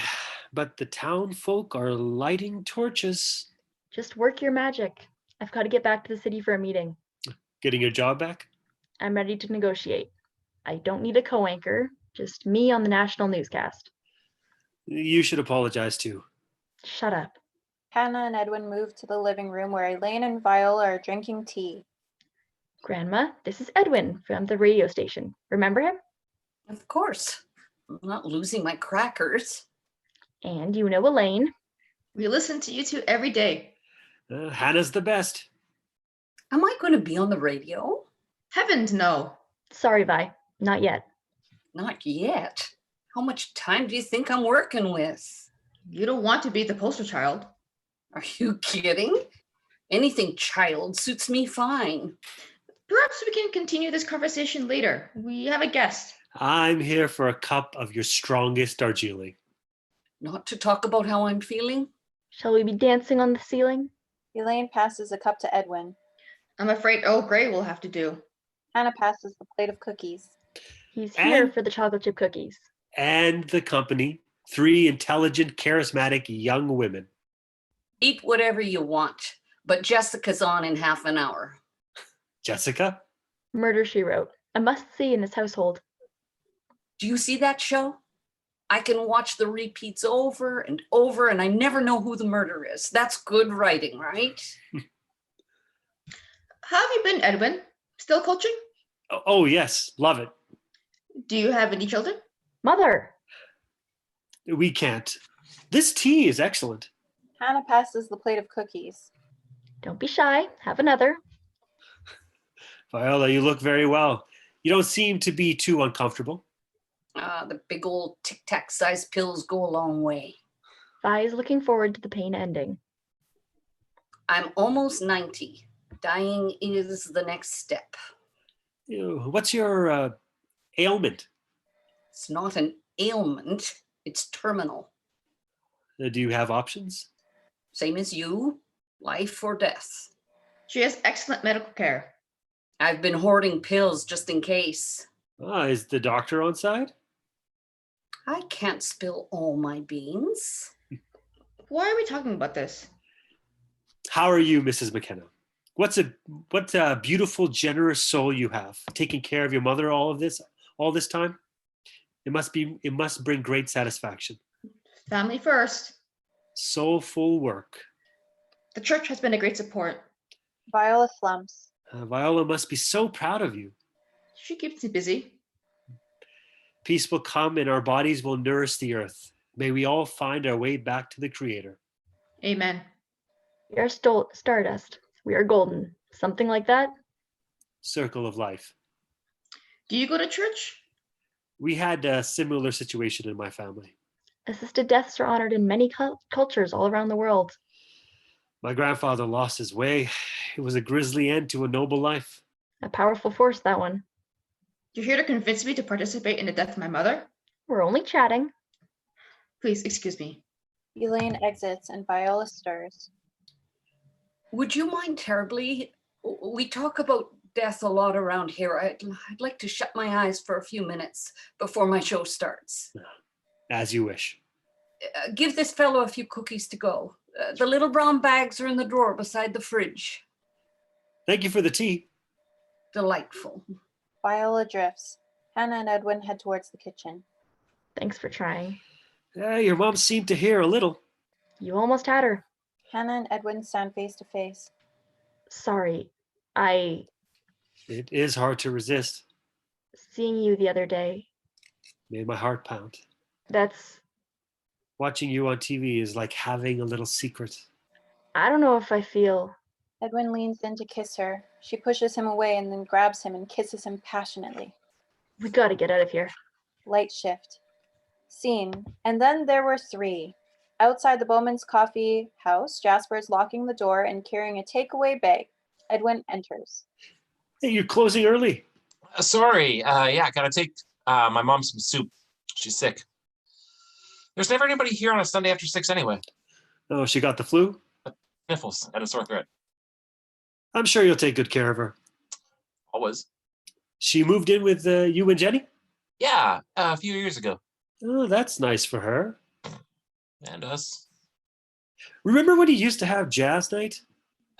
But the town folk are lighting torches. Just work your magic. I've got to get back to the city for a meeting. Getting your job back? I'm ready to negotiate. I don't need a co-anchor, just me on the national newscast. You should apologize too. Shut up. Hannah and Edwin move to the living room where Elaine and Viola are drinking tea. Grandma, this is Edwin from the radio station. Remember him? Of course. I'm not losing my crackers. And you know Elaine. We listen to you two every day. Hannah's the best. Am I going to be on the radio? Heavens, no. Sorry, Vi. Not yet. Not yet. How much time do you think I'm working with? You don't want to be the poster child. Are you kidding? Anything child suits me fine. Perhaps we can continue this conversation later. We have a guest. I'm here for a cup of your strongest Darjeeling. Not to talk about how I'm feeling? Shall we be dancing on the ceiling? Elaine passes a cup to Edwin. I'm afraid Earl Grey will have to do. Hannah passes the plate of cookies. He's here And- for the chocolate chip cookies. And the company, 3 intelligent, charismatic young women. Eat whatever you want, but Jessica's on in half an hour. Jessica? Murder, She Wrote. A must-see in this household. Do you see that show? I can watch the repeats over and over, and I never know who the murderer is. That's good writing, right? How have you been, Edwin? Still coaching? Oh, yes. Love it. Do you have any children? Mother! We can't. This tea is excellent. Hannah passes the plate of cookies. Don't be shy. Have another. Viola, you look very well. You don't seem to be too uncomfortable. The big old Tic Tac sized pills go a long way. Vi is looking forward to the pain ending. I'm almost 90. Dying is the next step. What's your ailment? It's not an ailment, it's terminal. Do you have options? Same as you, life or death. She has excellent medical care. I've been hoarding pills just in case. Is the doctor on side? I can't spill all my beans. Why are we talking about this? How are you, Mrs. McKenna? What a beautiful, generous soul you have, taking care of your mother all this time. It must bring great satisfaction. Family first. Soulful work. The church has been a great support. Viola slumps. Viola must be so proud of you. She keeps me busy. Peace will come and our bodies will nourish the earth. May we all find our way back to the Creator. Amen. We are stardust. We are golden. Something like that? Circle of life. Do you go to church? We had a similar situation in my family. Assisted deaths are honored in many cultures all around the world. My grandfather lost his way. It was a grisly end to a noble life. A powerful force, that one. You're here to convince me to participate in the death of my mother? We're only chatting. Please excuse me. Elaine exits and Viola stirs. Would you mind terribly? We talk about death a lot around here. I'd like to shut my eyes for a few minutes before my show starts. As you wish. Give this fellow a few cookies to go. The little brown bags are in the drawer beside the fridge. Thank you for the tea. Delightful. Viola drifts. Hannah and Edwin head towards the kitchen. Thanks for trying. Your mom seemed to hear a little. You almost had her. Hannah and Edwin stand face to face. Sorry. It is hard to resist. Seeing you the other day, Made my heart pound. that's, Watching you on TV is like having a little secret. I don't know if I feel. Edwin leans in to kiss her. She pushes him away and then grabs him and kisses him passionately. We gotta get out of here. Light shift. Scene. And then there were three. Outside the Bowman's coffee house, Jasper is locking the door and carrying a takeaway bag. Edwin enters. Hey, you're closing early. Sorry. Yeah, gotta take my mom some soup. She's sick. There's never anybody here on a Sunday after 6 anyway. Oh, she got the flu? Sniffles and a sore throat. I'm sure you'll take good care of her. Always. She moved in with you and Jenny? Yeah, a few years ago. Oh, that's nice for her. And us. Remember when you used to have jazz night?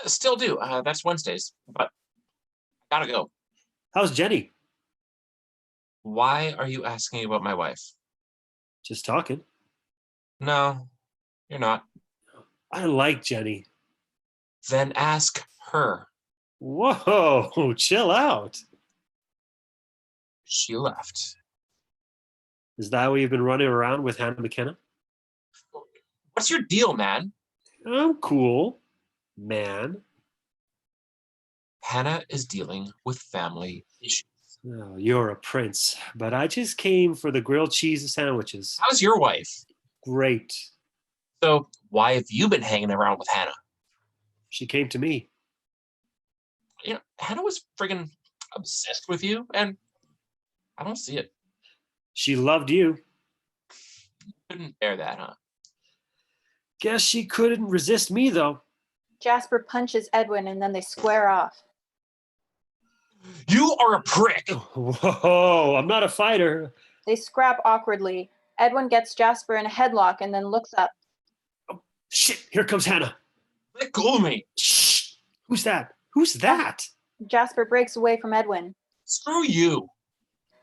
Still do. That's Wednesdays. But gotta go. How's Jenny? Why are you asking about my wife? Just talking. No, you're not. I like Jenny. Then ask her. Whoa, chill out. She left. Is that why you've been running around with Hannah McKenna? What's your deal, man? I'm cool, man. Hannah is dealing with family issues. Oh, you're a prince, but I just came for the grilled cheese sandwiches. How's your wife? Great. So why have you been hanging around with Hannah? She came to me. You know, Hannah was friggin' obsessed with you, and I don't see it. She loved you. Couldn't bear that, huh? Guess she couldn't resist me, though. Jasper punches Edwin and then they square off. You are a prick. Whoa, I'm not a fighter. They scrap awkwardly. Edwin gets Jasper in a headlock and then looks up. Oh, shit, here comes Hannah. Let go of me. Shh. Who's that? Who's that? Jasper breaks away from Edwin. Screw you.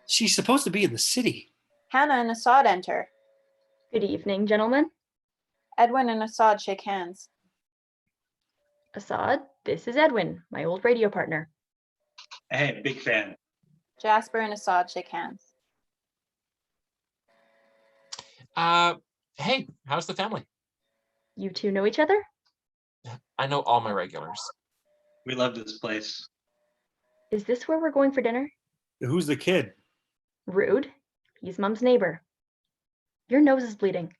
She's supposed to be in the city. Hannah and Assad enter. Good evening, gentlemen. Edwin and Assad shake hands. Assad, this is Edwin, my old radio partner. Hey, big fan. Jasper and Assad shake hands. Hey, how's the family? You two know each other? I know all my regulars. We love this place. Is this where we're going for dinner? Who's the kid? Rude. He's Mom's neighbor. Your nose is bleeding.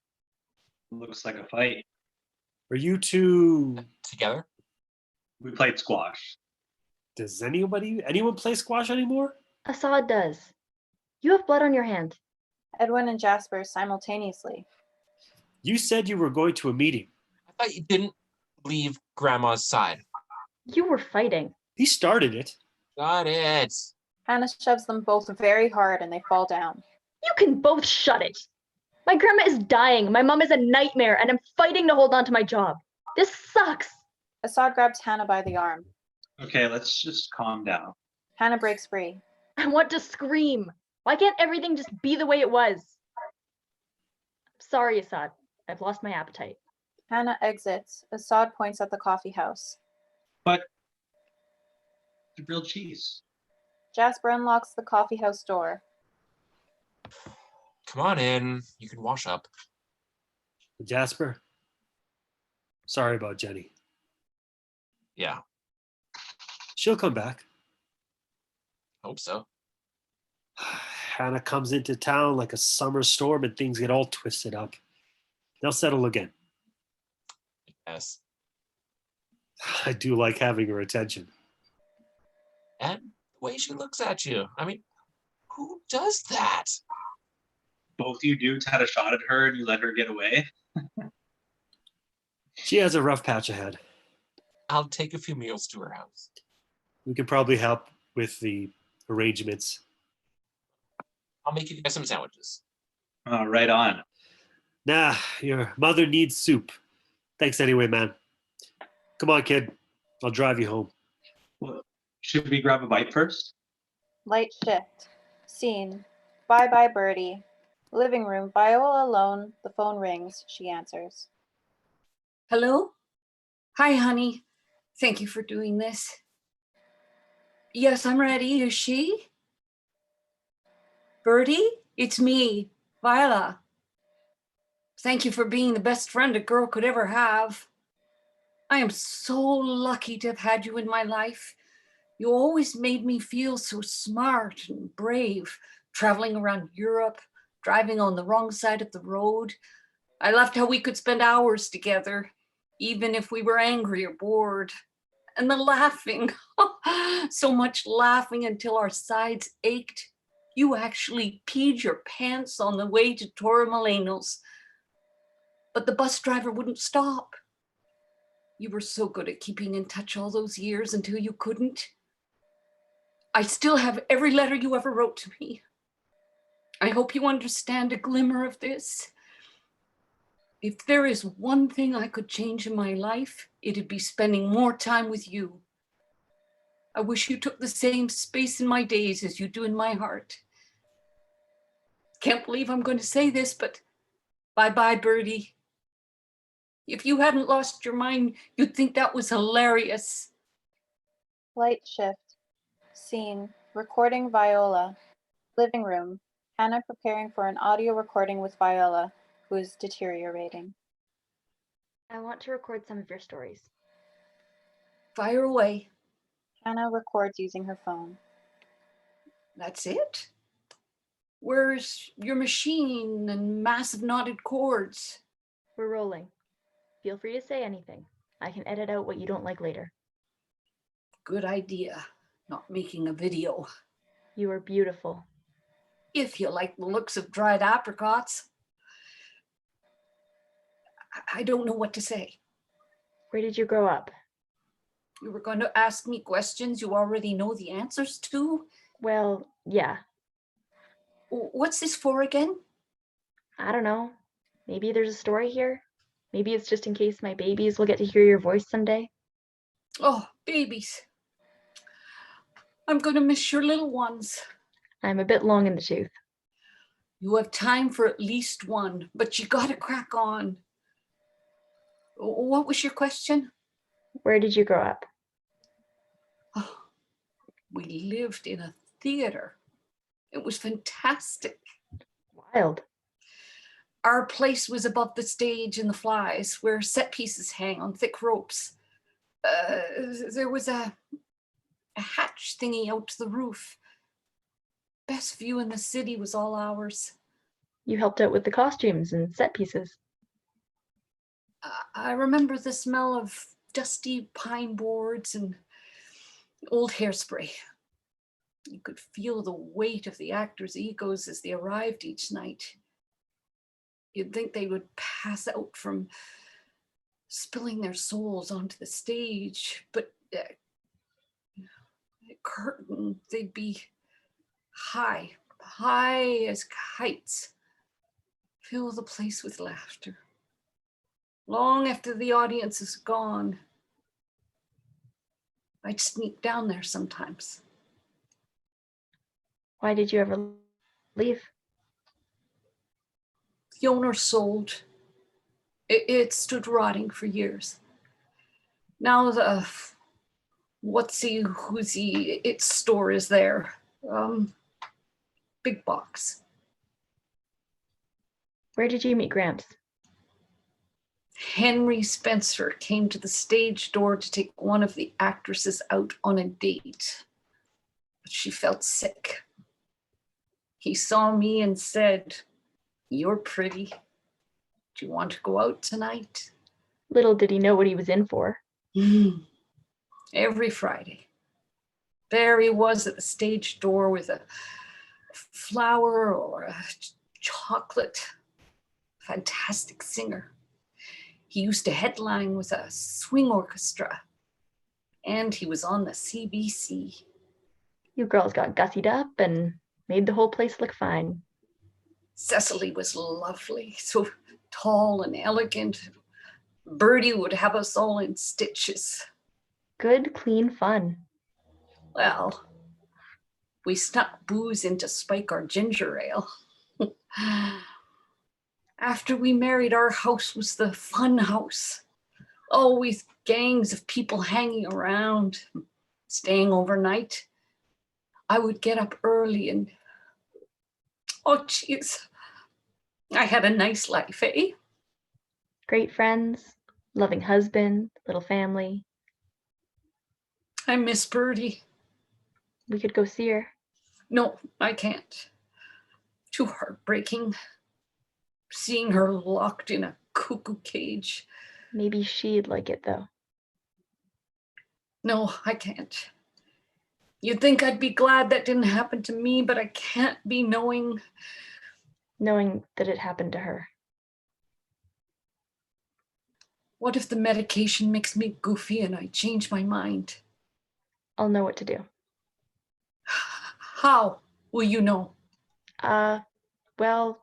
Looks like a fight. Are you two Together? We played squash. Does anyone play squash anymore? Assad does. You have blood on your hand. Edwin and Jasper simultaneously. You said you were going to a meeting. I thought you didn't leave Grandma's side. You were fighting. He started it. Got it. Hannah shoves them both very hard and they fall down. You can both shut it. My grandma is dying. My mom is a nightmare, and I'm fighting to hold on to my job. This sucks. Assad grabs Hannah by the arm. Okay, let's just calm down. Hannah breaks free. I want to scream. Why can't everything just be the way it was? Sorry, Assad. I've lost my appetite. Hannah exits. Assad points at the coffee house. But the grilled cheese. Jasper unlocks the coffee house door. Come on in. You can wash up. Jasper, sorry about Jenny. Yeah, She'll come back. hope so. Hannah comes into town like a summer storm and things get all twisted up. They'll settle again. Yes. I do like having her attention. And the way she looks at you. I mean, who does that? Both you dudes had a shot at her and you let her get away. She has a rough patch ahead. I'll take a few meals to her house. We could probably help with the arrangements. I'll make you guys some sandwiches. Right on. Nah, your mother needs soup. Thanks anyway, man. Come on, kid. I'll drive you home. Well, should we grab a bite first? Light shift. Scene. Bye bye, Birdie. Living room. Viola alone. The phone rings. She answers. Hello? Hi, honey. Thank you for doing this. Yes, I'm ready. Is she? Birdie? It's me, Viola. Thank you for being the best friend a girl could ever have. I am so lucky to have had you in my life. You always made me feel so smart and brave, traveling around Europe, driving on the wrong side of the road. I loved how we could spend hours together, even if we were angry or bored. And the laughing, so much laughing until our sides ached. You actually peed your pants on the way to Torremolinos, but the bus driver wouldn't stop. You were so good at keeping in touch all those years until you couldn't. I still have every letter you ever wrote to me. I hope you understand a glimmer of this. If there is one thing I could change in my life, it'd be spending more time with you. I wish you took the same space in my days as you do in my heart. Can't believe I'm going to say this, but bye-bye, Birdie. If you hadn't lost your mind, you'd think that was hilarious. Light shift. Scene. Recording Viola. Living room. Hannah preparing for an audio recording with Viola, who is deteriorating. I want to record some of your stories. Fire away. Hannah records using her phone. That's it? Where's your machine and massive knotted cords? We're rolling. Feel free to say anything. I can edit out what you don't like later. Good idea. Not making a video. You are beautiful. If you like the looks of dried apricots. I don't know what to say. Where did you grow up? You were going to ask me questions you already know the answers to? Well, yeah. What's this for again? I don't know. Maybe there's a story here. Maybe it's just in case my babies will get to hear your voice someday. Oh, babies. I'm going to miss your little ones. I'm a bit long in the tooth. You have time for at least one, but you got to crack on. What was your question? Where did you grow up? Oh, we lived in a theater. It was fantastic. Wild. Our place was above the stage in the flies, where set pieces hang on thick ropes. There was a hatch thingy out to the roof. Best view in the city was all ours. You helped out with the costumes and set pieces. I remember the smell of dusty pine boards and old hairspray. You could feel the weight of the actors' egos as they arrived each night. You'd think they would pass out from spilling their souls onto the stage, but curtain, they'd be high as kites, fill the place with laughter. Long after the audience is gone, I'd sneak down there sometimes. Why did you ever leave? The owner sold. It stood rotting for years. Now the whatsy whoosy its store is there. Big box. Where did you meet Gramps? Henry Spencer came to the stage door to take one of the actresses out on a date, but she felt sick. He saw me and said, "You're pretty. Do you want to go out tonight?" Little did he know what he was in for. Every Friday, there he was at the stage door with a flower or a chocolate. Fantastic singer. He used to headline with a swing orchestra, and he was on the CBC. You girls got gussied up and made the whole place look fine. Cecily was lovely, so tall and elegant. Bertie would have us all in stitches. Good, clean fun. Well, we snuck booze in to spike our ginger ale. After we married, our house was the fun house. Always gangs of people hanging around, staying overnight. I would get up early and, oh geez, I had a nice life, eh? Great friends, loving husband, little family. I miss Bertie. We could go see her. No, I can't. Too heartbreaking. Seeing her locked in a cuckoo cage. Maybe she'd like it though. No, I can't. You'd think I'd be glad that didn't happen to me, but I can't be knowing That it happened to her. what if the medication makes me goofy and I change my mind? I'll know what to do. How will you know? Well,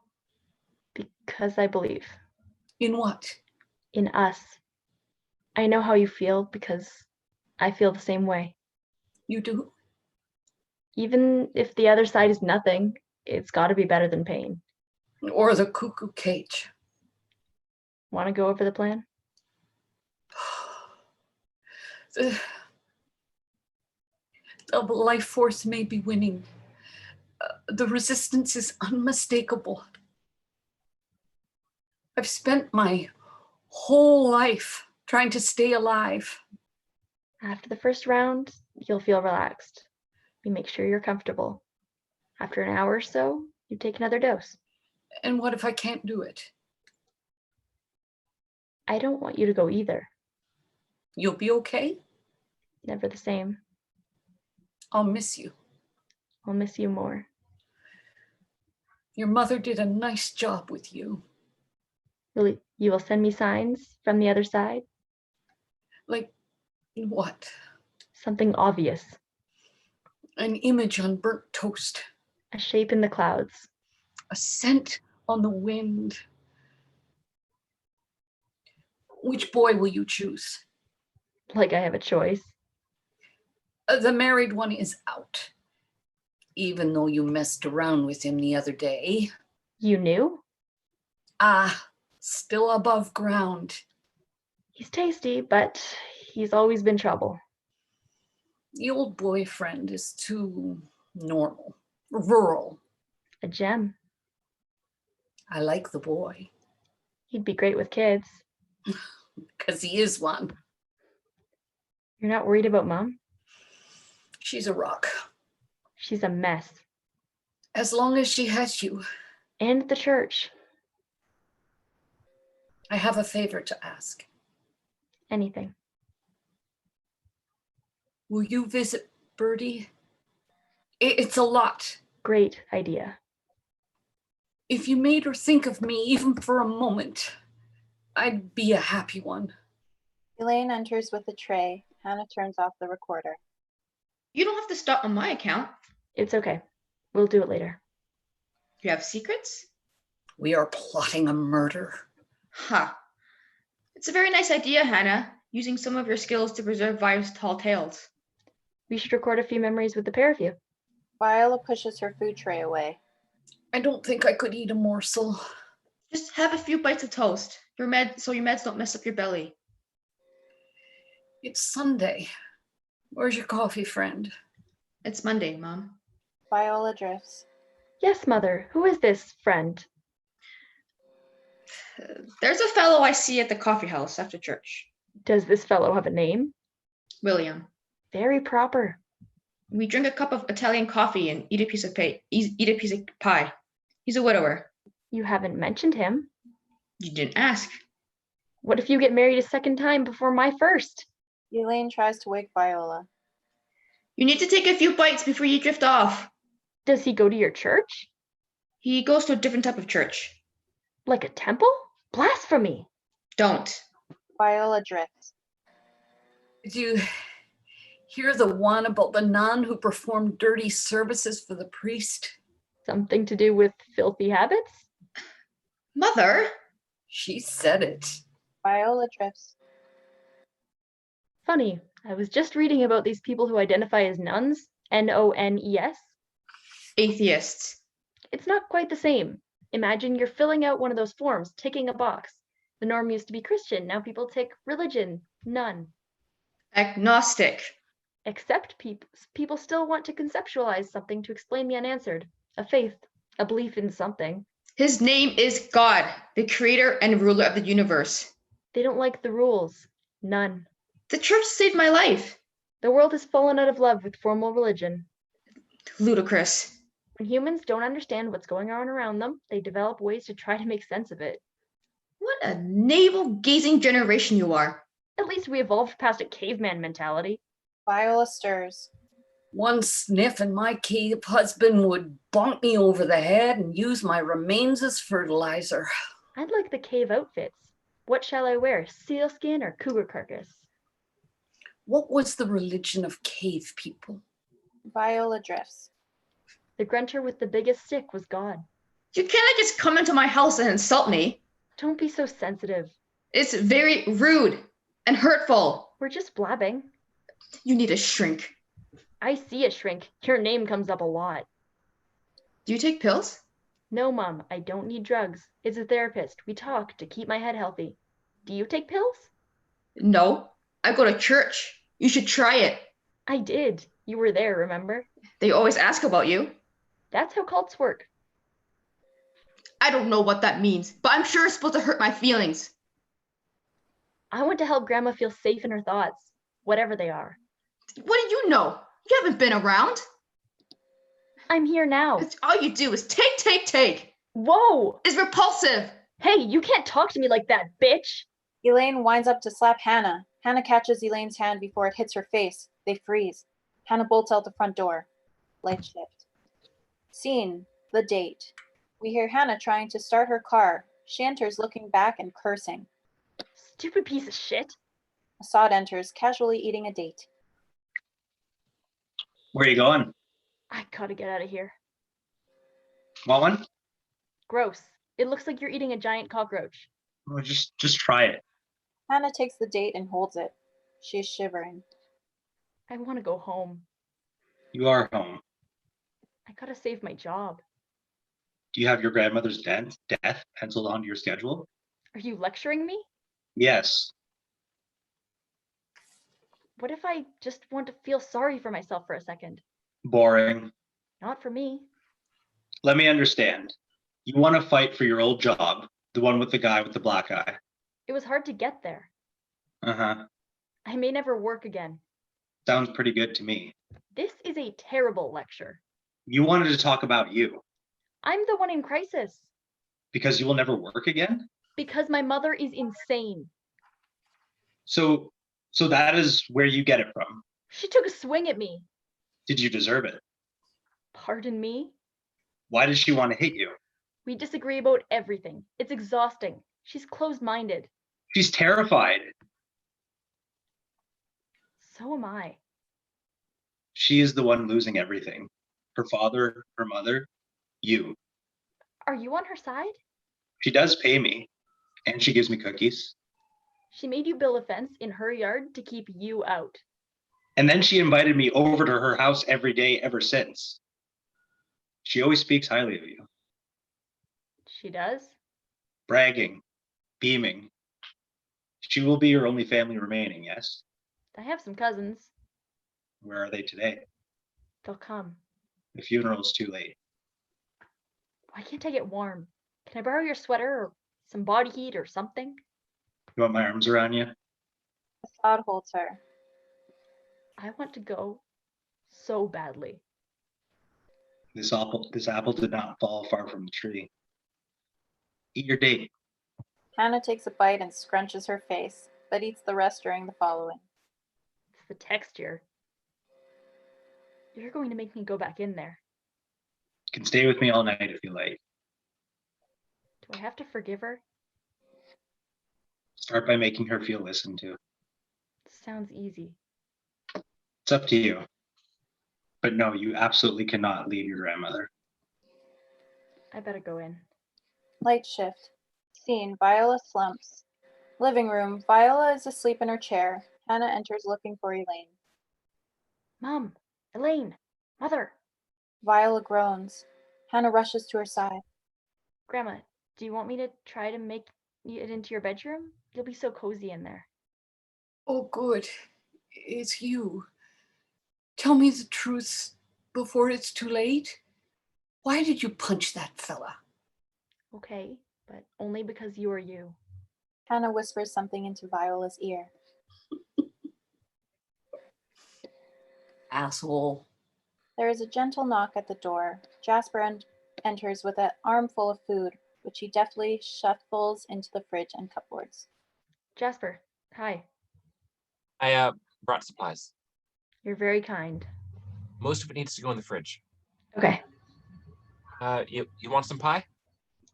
because I believe In what? in us. I know how you feel because I feel the same way. You do? Even if the other side is nothing, it's got to be better than pain. Or the cuckoo cage? Want to go over the plan? The life force may be winning. The resistance is unmistakable. I've spent my whole life trying to stay alive. After the first round, you'll feel relaxed. We make sure you're comfortable. After an hour or so, you take another dose. And what if I can't do it? I don't want you to go either. You'll be okay? Never the same. I'll miss you. I'll miss you more. Your mother did a nice job with you. You will send me signs from the other side? Like what? Something obvious. An image on burnt toast. A shape in the clouds. A scent on the wind. Which boy will you choose? Like I have a choice. The married one is out. Even though you messed around with him the other day. You knew? Still above ground. He's tasty, but he's always been trouble. The old boyfriend is too normal, rural. A gem. I like the boy. He'd be great with kids. Because he is one. You're not worried about Mom? She's a rock. She's a mess. As long as she has you. And the church. I have a favor to ask. Anything. Will you visit Bertie? It's a lot. Great idea. If you made her think of me even for a moment, I'd be a happy one. Elaine enters with a tray. Hannah turns off the recorder. You don't have to stop on my account. It's okay. We'll do it later. You have secrets? We are plotting a murder. Ha. It's a very nice idea, Hannah, using some of your skills to preserve Vi's tall tales. We should record a few memories with the pair of you. Viola pushes her food tray away. I don't think I could eat a morsel. Just have a few bites of toast. Your meds don't mess up your belly. It's Sunday. Where's your coffee friend? It's Monday, Mom. Viola drifts. Yes, Mother. Who is this friend? There's a fellow I see at the coffee house after church. Does this fellow have a name? William. Very proper. We drink a cup of Italian coffee and eat a piece of pie. He's a widower. You haven't mentioned him. You didn't ask. What if you get married a second time before my first? Elaine tries to wake Viola. You need to take a few bites before you drift off. Does he go to your church? He goes to a different type of church. Like a temple? Blasphemy. Don't. Viola drifts. Do Hear the one about the nun who performed dirty services for the priest? Something to do with filthy habits? Mother? She said it. Viola drifts. Funny, I was just reading about these people who identify as nuns, N-O-N-E-S. Atheists. It's not quite the same. Imagine you're filling out one of those forms, ticking a box. The norm used to be Christian, now people tick religion, none. Agnostic. Except people still want to conceptualize something to explain the unanswered. A faith, a belief in something. His name is God, the creator and ruler of the universe. They don't like the rules. None. The church saved my life. The world has fallen out of love with formal religion. Ludicrous. When humans don't understand what's going on around them, they develop ways to try to make sense of it. What a navel-gazing generation you are. At least we evolved past a caveman mentality. Viola stirs. One sniff and my cave husband would bonk me over the head and use my remains as fertilizer. I'd like the cave outfits. What shall I wear, sealskin or cougar carcass? What was the religion of cave people? Viola drifts. The grunter with the biggest stick was God. You cannot just come into my house and insult me. Don't be so sensitive. It's very rude and hurtful. We're just blabbing. You need a shrink. I see a shrink. Your name comes up a lot. Do you take pills? No, Mom, I don't need drugs. It's a therapist. We talk to keep my head healthy. Do you take pills? No. I go to church. You should try it. I did. You were there, remember? They always ask about you. That's how cults work. I don't know what that means, but I'm sure it's supposed to hurt my feelings. I want to help Grandma feel safe in her thoughts, whatever they are. What do you know? You haven't been around. I'm here now. All you do is take. Whoa! It's repulsive. Hey, you can't talk to me like that, bitch! Elaine winds up to slap Hannah. Hannah catches Elaine's hand before it hits her face. They freeze. Hannah bolts out the front door. Light shift. Scene, the date. We hear Hannah trying to start her car. She enters looking back and cursing. Stupid piece of shit. Assad enters, casually eating a date. Where are you going? I gotta get out of here. Want one? Gross. It looks like you're eating a giant cockroach. Oh, just try it. Hannah takes the date and holds it. She's shivering. I want to go home. You are home. I gotta save my job. Do you have your grandmother's death penciled onto your schedule? Are you lecturing me? Yes. What if I just want to feel sorry for myself for a second? Boring. Not for me. Let me understand. You want to fight for your old job, the one with the guy with the black eye. It was hard to get there. Uh-huh. I may never work again. Sounds pretty good to me. This is a terrible lecture. You wanted to talk about you. I'm the one in crisis. Because you will never work again? Because my mother is insane. So that is where you get it from. She took a swing at me. Did you deserve it? Pardon me? Why did she want to hit you? We disagree about everything. It's exhausting. She's closed-minded. She's terrified. So am I. She is the one losing everything. Her father, her mother, you. Are you on her side? She does pay me, and she gives me cookies. She made you build a fence in her yard to keep you out. And then she invited me over to her house every day ever since. She always speaks highly of you. She does? Bragging, beaming. She will be your only family remaining, yes? I have some cousins. Where are they today? They'll come. The funeral's too late. Why can't I get warm? Can I borrow your sweater or some body heat or something? You want my arms around you? Assad holds her. I want to go so badly. This apple did not fall far from the tree. Eat your date. Hannah takes a bite and scrunches her face, but eats the rest during the following. It's the texture. You're going to make me go back in there. You can stay with me all night if you like. Do I have to forgive her? Start by making her feel listened to. Sounds easy. It's up to you. But no, you absolutely cannot leave your grandmother. I better go in. Light shift. Scene, Viola slumps. Living room, Viola is asleep in her chair. Hannah enters looking for Elaine. Mom, Elaine, Mother, Viola groans. Hannah rushes to her side. Grandma, do you want me to try to make it into your bedroom? You'll be so cozy in there. Oh, good. It's you. Tell me the truth before it's too late. Why did you punch that fella? Okay, but only because you are you. Hannah whispers something into Viola's ear. Asshole. There is a gentle knock at the door. Jasper enters with an armful of food, which he deftly shuffles into the fridge and cupboards. Jasper, hi. I brought supplies. You're very kind. Most of it needs to go in the fridge. Okay, You want some pie?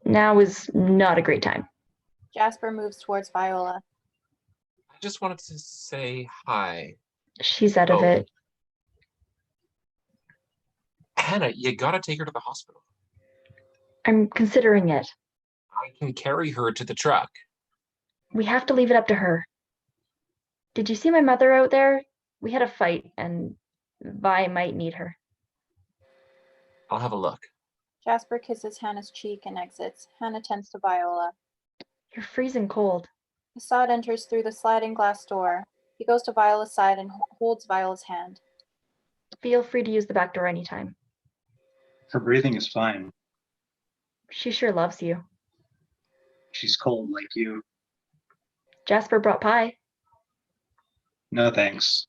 now is not a great time. Jasper moves towards Viola. I just wanted to say hi. She's out of Oh. it. Hannah, you gotta take her to the hospital. I'm considering it. I can carry her to the truck. We have to leave it up to her. Did you see my mother out there? We had a fight, and Vi might need her. I'll have a look. Jasper kisses Hannah's cheek and exits. Hannah tends to Viola. You're freezing cold. Assad enters through the sliding glass door. He goes to Viola's side and holds Viola's hand. Feel free to use the back door anytime. Her breathing is fine. She sure loves you. She's cold like you. Jasper brought pie. No thanks.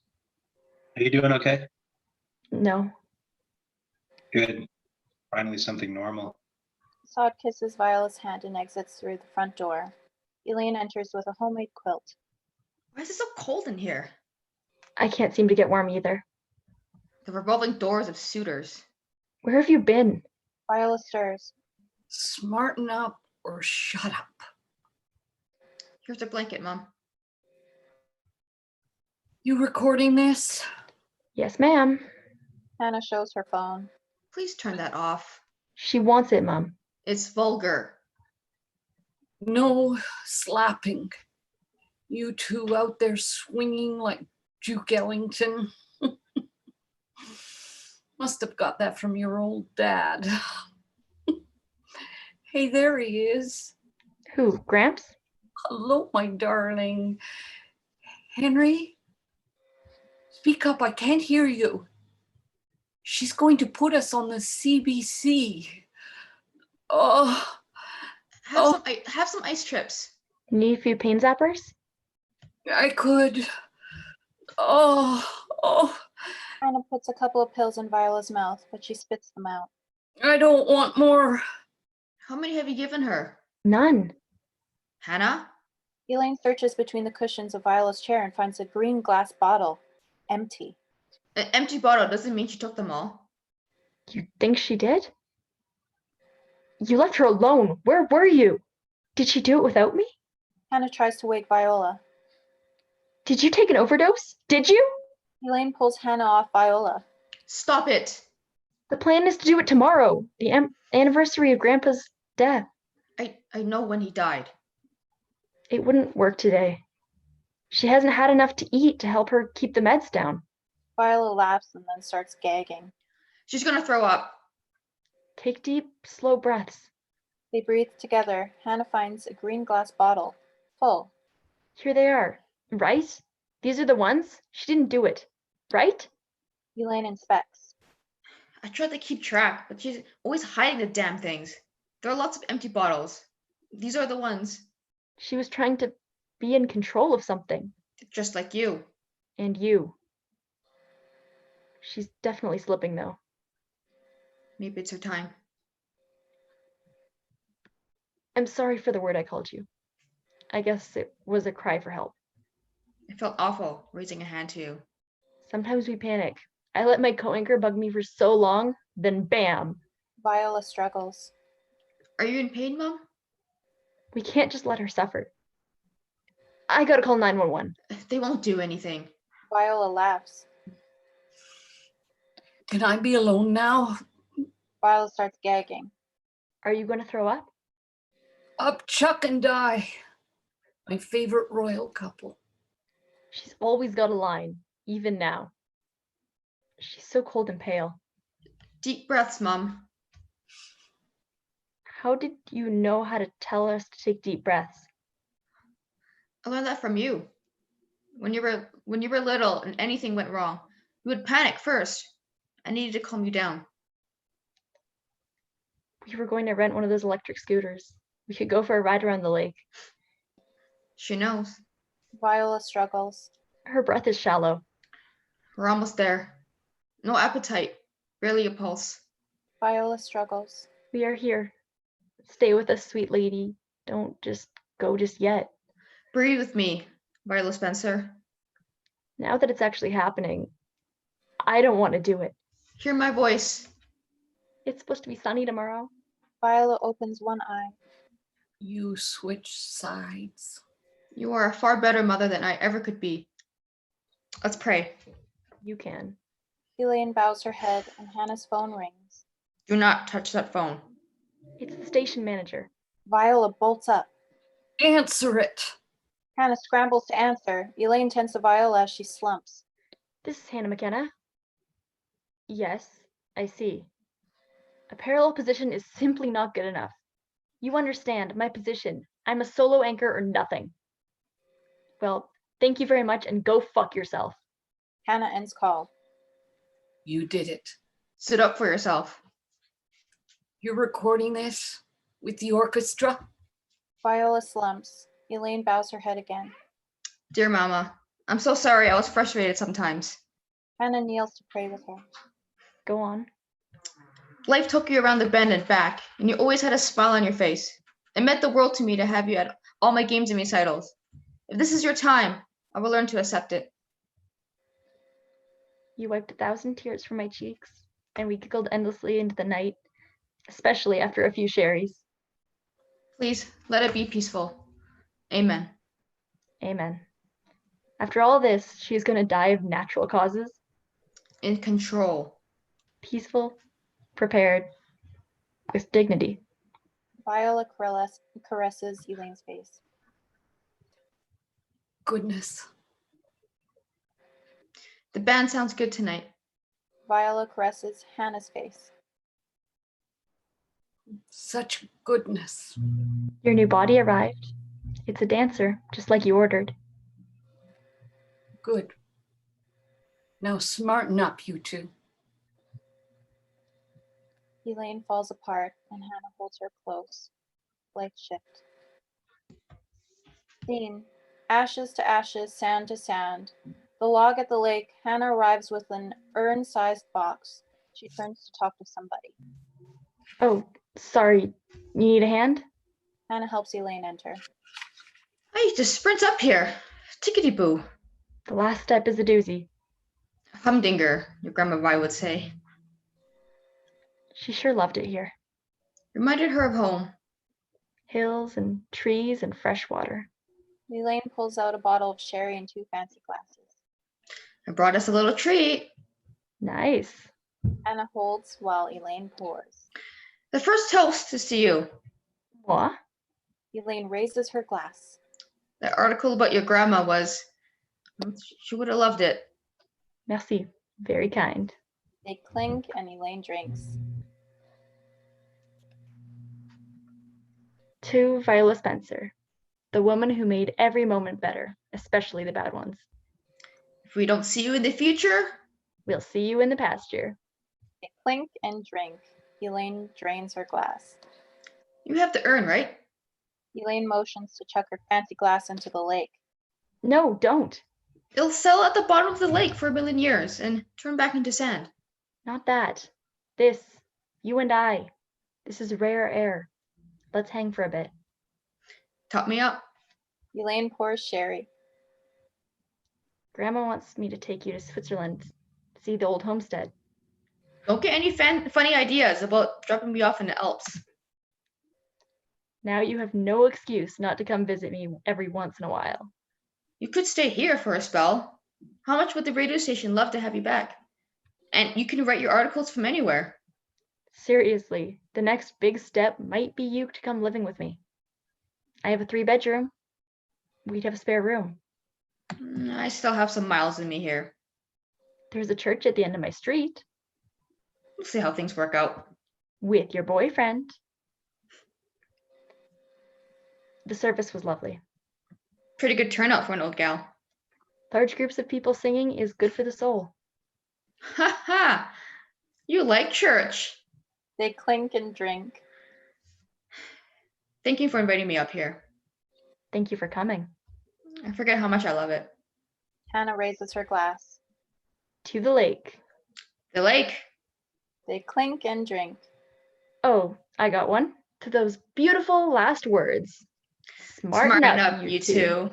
Are you doing okay? No. Good. Finally something normal. Assad kisses Viola's hand and exits through the front door. Elaine enters with a homemade quilt. Why is it so cold in here? I can't seem to get warm either. The revolving doors of suitors. Where have you been? Viola stirs. Smarten up or shut up. Here's a blanket, Mom. You recording this? Yes, ma'am. Hannah shows her phone. Please turn that off. She wants it, Mom. It's vulgar. No slapping. You two out there swinging like Duke Ellington. Must have got that from your old dad. Hey, there he is. Who, Gramps? Hello, my darling. Henry? Speak up, I can't hear you. She's going to put us on the CBC. Oh, Have some ice trips. Need a few pain zappers? I could. Oh, Hannah puts a couple of pills in Viola's mouth, but she spits them out. I don't want more. How many have you given her? None. Hannah? Elaine searches between the cushions of Viola's chair and finds a green glass bottle. Empty. An empty bottle doesn't mean she took them all. You think she did? You left her alone. Where were you? Did she do it without me? Hannah tries to wake Viola. Did you take an overdose? Did you? Elaine pulls Hannah off Viola. Stop it. The plan is to do it tomorrow, the anniversary of Grandpa's death. I know when he died. It wouldn't work today. She hasn't had enough to eat to help her keep the meds down. Viola laughs and then starts gagging. She's gonna throw up. Take deep, slow breaths. They breathe together. Hannah finds a green glass bottle. Full. Here they are, right? These are the ones? She didn't do it, right? Elaine inspects. I tried to keep track, but she's always hiding the damn things. There are lots of empty bottles. These are the ones. She was trying to be in control of something. Just like you. And you. She's definitely slipping, though. Maybe it's her time. I'm sorry for the word I called you. I guess it was a cry for help. It felt awful raising a hand to you. Sometimes we panic. I let my co-anchor bug me for so long, then bam. Viola struggles. Are you in pain, Mom? We can't just let her suffer. I gotta call 911. They won't do anything. Viola laughs. Can I be alone now? Viola starts gagging. Are you going to throw up? Up Chuck and Di. My favorite royal couple. She's always got a line, even now. She's so cold and pale. Deep breaths, Mom. How did you know how to tell us to take deep breaths? I learned that from you. When you were little and anything went wrong, you would panic first. I needed to calm you down. We were going to rent one of those electric scooters. We could go for a ride around the lake. She knows. Viola struggles. Her breath is shallow. We're almost there. No appetite, barely a pulse. Viola struggles. We are here. Stay with us, sweet lady. Don't just go just yet. Breathe with me, Viola Spencer. Now that it's actually happening, I don't want to do it. Hear my voice. It's supposed to be sunny tomorrow. Viola opens one eye. You switch sides. You are a far better mother than I ever could be. Let's pray. You can. Elaine bows her head and Hannah's phone rings. Do not touch that phone. It's the station manager. Viola bolts up. Answer it. Hannah scrambles to answer. Elaine tends to Viola as she slumps. This is Hannah McKenna. Yes, I see. A parallel position is simply not good enough. You understand my position. I'm a solo anchor or nothing. Well, thank you very much and go fuck yourself. Hannah ends call. You did it. Sit up for yourself. You're recording this with the orchestra? Viola slumps. Elaine bows her head again. Dear Mama, I'm so sorry I was frustrated sometimes. Hannah kneels to pray with her. Go on. Life took you around the bend and back, and you always had a smile on your face. It meant the world to me to have you at all my games and recitals. If this is your time, I will learn to accept it. You wiped 1,000 tears from my cheeks, and we giggled endlessly into the night, especially after a few sherries. Please, let it be peaceful. Amen. Amen. After all this, she is going to die of natural causes. In control. Peaceful, prepared, with dignity. Viola caresses Elaine's face. Goodness. The band sounds good tonight. Viola caresses Hannah's face. Such goodness. Your new body arrived. It's a dancer, just like you ordered. Good. Now smarten up, you two. Elaine falls apart and Hannah holds her close. Lights shift. Scene. Ashes to ashes, sand to sand. The log at the lake. Hannah arrives with an urn-sized box. She turns to talk to somebody. Oh, sorry. You need a hand? Hannah helps Elaine enter. I used to sprint up here. Tickety-boo. The last step is a doozy. Humdinger, your Grandma Vi would say. She sure loved it here. Reminded her of home. Hills and trees and fresh water. Elaine pulls out a bottle of sherry and 2 fancy glasses. I brought us a little treat. Nice. Hannah holds while Elaine pours. The first toast is to you. What? Elaine raises her glass. That article about your grandma was... She would have loved it. Merci. Very kind. They clink and Elaine drinks. To Viola Spencer, the woman who made every moment better, especially the bad ones. If we don't see you in the future, we'll see you in the pasture. They clink and drink. Elaine drains her glass. You have to earn, right? Elaine motions to chuck her fancy glass into the lake. No, don't. It'll settle at the bottom of the lake for 1,000,000 years and turn back into sand. Not that. This. You and I. This is rare air. Let's hang for a bit. Top me up. Elaine pours sherry. Grandma wants me to take you to Switzerland, see the old homestead. Don't get any funny ideas about dropping me off in the Alps. Now you have no excuse not to come visit me every once in a while. You could stay here for a spell. How much would the radio station love to have you back? And you can write your articles from anywhere. Seriously, the next big step might be you to come living with me. I have a 3-bedroom. We'd have a spare room. I still have some miles in me here. There's a church at the end of my street. We'll see how things work out. With your boyfriend. The service was lovely. Pretty good turnout for an old gal. Large groups of people singing is good for the soul. Ha ha! You like church. They clink and drink. Thank you for inviting me up here. Thank you for coming. I forget how much I love it. Hannah raises her glass. To the lake. The lake. They clink and drink. Oh, I got one. To those beautiful last words. Smarten up, you two.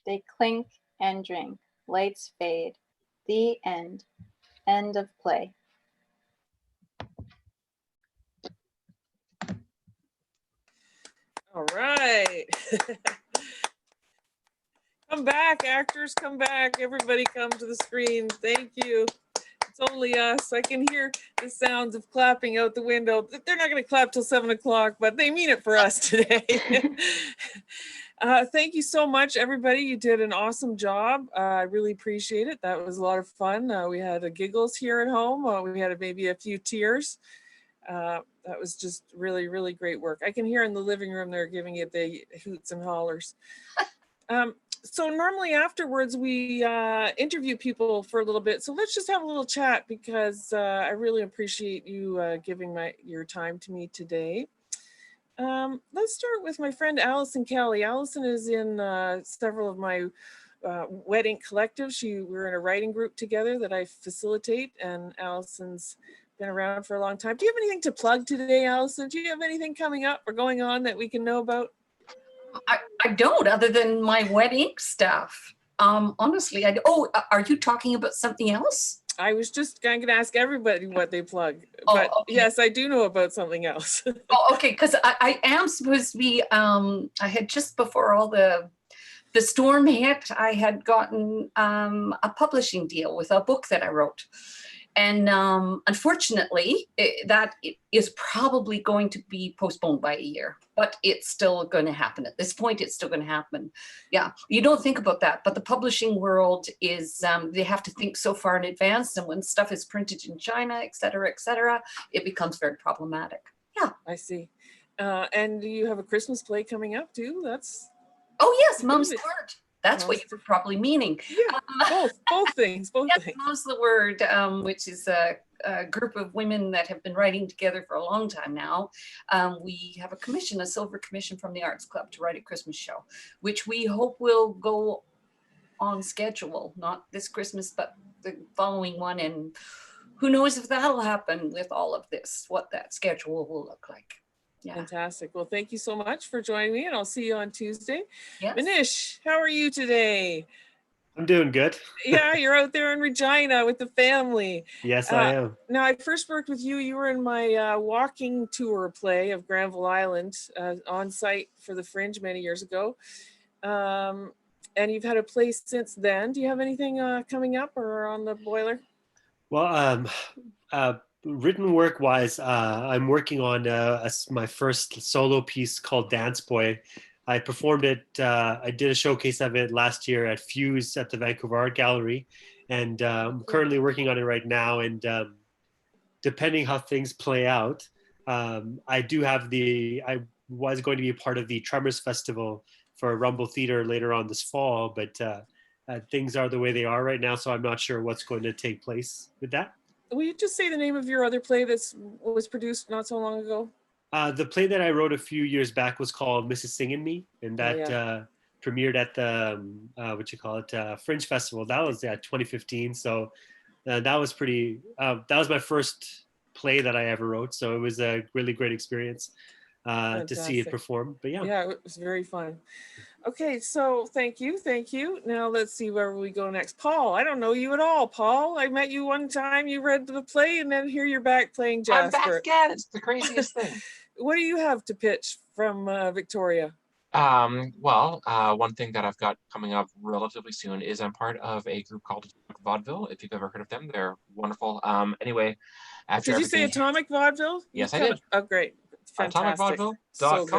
They clink and drink. Lights fade. The end. End of play. All right. Come back, actors, come back. Everybody come to the screen. Thank you. It's only us. I can hear the sounds of clapping out the window. They're not going to clap till 7 o'clock, but they mean it for us today. Thank you so much, everybody. You did an awesome job. I really appreciate it. That was a lot of fun. We had giggles here at home. We had maybe a few tears. That was just really, really great work. I can hear in the living room they're giving it the hoots and hollers. So normally afterwards we interview people for a little bit. So let's just have a little chat because I really appreciate you giving your time to me today. Let's start with my friend Allison Kelly. Allison is in several of my wedding collectives. We're in a writing group together that I facilitate, and Allison's been around for a long time. Do you have anything to plug today, Allison? Do you have anything coming up or going on that we can know about? I don't, other than my wedding stuff. Honestly, are you talking about something else? I was just going to ask everybody what they plug, Oh, but okay. yes, I do know about something else. Oh, okay, because I am supposed to be, I had just before all the storm hit, I had gotten a publishing deal with a book that I wrote. And unfortunately, that is probably going to be postponed by a year, but it's still going to happen. At this point, it's still going to happen. Yeah, you don't think about that, but the publishing world is, they have to think so far in advance. And when stuff is printed in China, et cetera, it becomes very problematic. Yeah. I see. And do you have a Christmas play coming up too? Oh yes, Mom's the Word. That's what you were probably meaning. Yeah, both things, both yes, things. Mom's the Word, which is a group of women that have been writing together for a long time now. We have a silver commission from the Arts Club to write a Christmas show, which we hope will go on schedule, not this Christmas, but the following one. And who knows if that'll happen with all of this, what that schedule will look like. Yeah. Fantastic. Well, thank you so much for joining me, and I'll see you on Tuesday. Yes. Manish, how are you today? I'm doing good. Yeah, you're out there in Regina with the family. Yes, I am. Now, I first worked with you. You were in my walking tour play of Granville Island on site for the Fringe many years ago. And you've had a play since then. Do you have anything coming up or on the boiler? Well, written work wise, I'm working on my first solo piece called Dance Boy. I performed it, I did a showcase of it last year at Fuse at the Vancouver Art Gallery, and I'm currently working on it right now. And depending how things play out, I was going to be a part of the Tremors Festival for Rumble Theater later on this fall, but things are the way they are right now, so I'm not sure what's going to take place with that. Will you just say the name of your other play that was produced not so long ago? The play that I wrote a few years back was called Mrs. Singin' Me, and that premiered at the Fringe Festival. That was 2015. So that was that was my first play that I ever wrote. So it was a really great experience to see it perform. But yeah, it was very fun. Okay, so thank you. Now let's see where we go next. Paul, I don't know you at all, Paul. I met you one time, you read the play, and then here you're back playing Jasper. I'm back again. It's the craziest thing. What do you have to pitch from Victoria? One thing that I've got coming up relatively soon is I'm part of a group called Vaudeville. If you've ever heard of them, they're wonderful. Anyway, after Did you say everything, Atomic Vaudeville? Yes, I did. Oh, great. Fantastic. So good.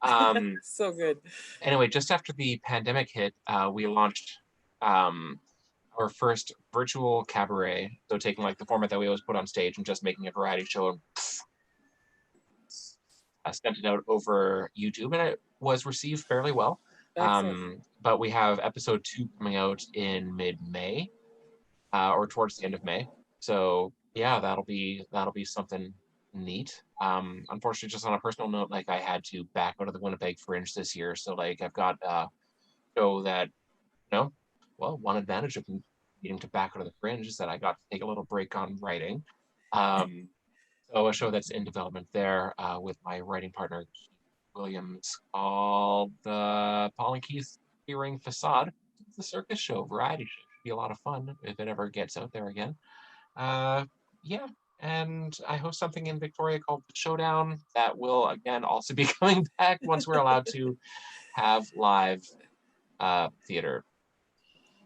atomicvaudeville.com. So good. Anyway, just after the pandemic hit, we launched our first virtual cabaret. So taking like the format that we always put on stage and just making a variety show and sent it out over YouTube, and it was received fairly well. Excellent. But we have episode 2 coming out in mid-May, or towards the end of May. So yeah, that'll be something neat. Unfortunately, just on a personal note, like I had to back out of the Winnipeg Fringe this year, so like I've got a show that, one advantage of needing to back out of the Fringe is that I got to take a little break on writing. So a show that's in development there with my writing partner Keith Williams, called the Paul and Keith Earring Facade. It's a circus show, variety show. Should be a lot of fun if it ever gets out there again. Yeah, and I host something in Victoria called The Showdown that will again also be coming back once we're allowed to have live theater.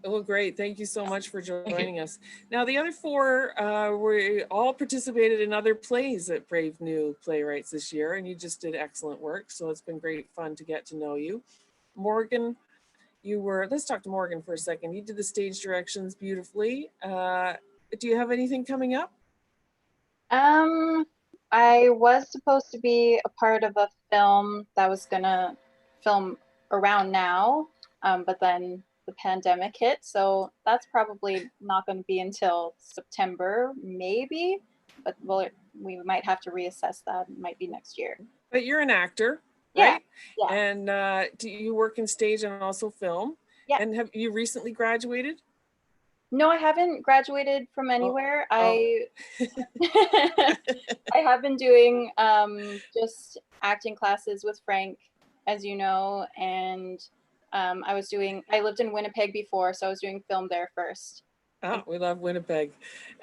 Oh, great. Thank you so much for joining us. Now, the other 4 we all participated in other plays at Brave New Playwrights this year, and you just did excellent work. So it's been great fun to get to know you. Morgan, let's talk to Morgan for a second. You did the stage directions beautifully. Do you have anything coming up? I was supposed to be a part of a film that was gonna film around now, but then the pandemic hit, so that's probably not going to be until September, maybe, but we might have to reassess that. It might be next year. But you're an actor, right? Yeah. And do you work in stage and also film? Yeah. And have you recently graduated? No, I haven't graduated from anywhere. I have been doing just acting classes with Frank, as you know, and I lived in Winnipeg before, so I was doing film there first. Oh, we love Winnipeg.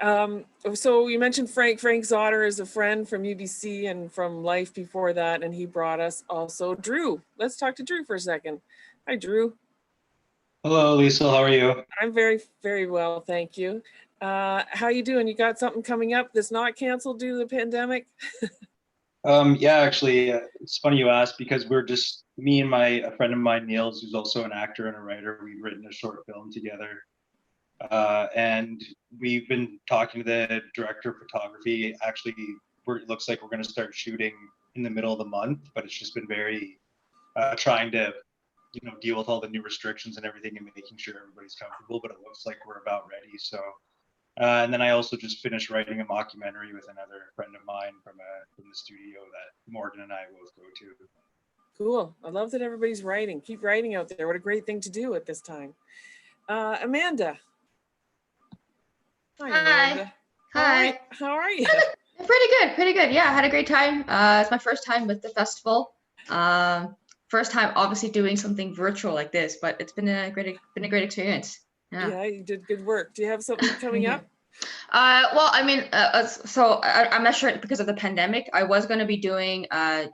So you mentioned Frank. Frank Zotter is a friend from UBC and from life before that, and he brought us also Drew. Let's talk to Drew for a second. Hi, Drew. Hello, Liesl. How are you? I'm very, very well, thank you. How you doing? You got something coming up that's not canceled due to the pandemic? Yeah, actually, it's funny you asked, because me and a friend of mine, Niels, who's also an actor and a writer, we've written a short film together. And we've been talking to the director of photography. Actually, it looks like we're going to start shooting in the middle of the month, but it's just been very trying to, deal with all the new restrictions and everything and making sure everybody's comfortable, but it looks like we're about ready. So, and then I also just finished writing a mockumentary with another friend of mine from the studio that Morgan and I both go to. Cool. I love that everybody's writing. Keep writing out there. What a great thing to do at this time. Amanda. Hi, Amanda. Hi. How are you? Pretty good. Yeah, I had a great time. It's my first time with the festival. First time obviously doing something virtual like this, but it's been a great experience. Yeah, you did good work. Do you have something coming up? Well, I mean, so I'm not sure, because of the pandemic. I was going to be doing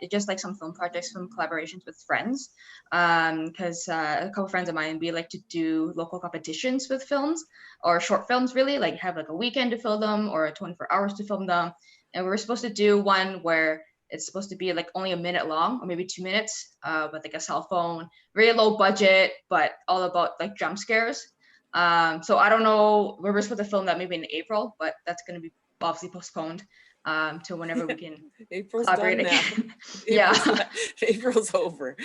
just like some film projects, some collaborations with friends, because a couple friends of mine, we like to do local competitions with films, or short films, really, like have like a weekend to film them or 24 hours to film them. And we were supposed to do one where it's supposed to be like only a minute long, or maybe 2 minutes, with like a cell phone, very low budget, but all about like jump scares. So I don't know, we're supposed to film that maybe in April, but that's going to be obviously postponed to whenever we can April's collaborate done now. again. Yeah, April's over.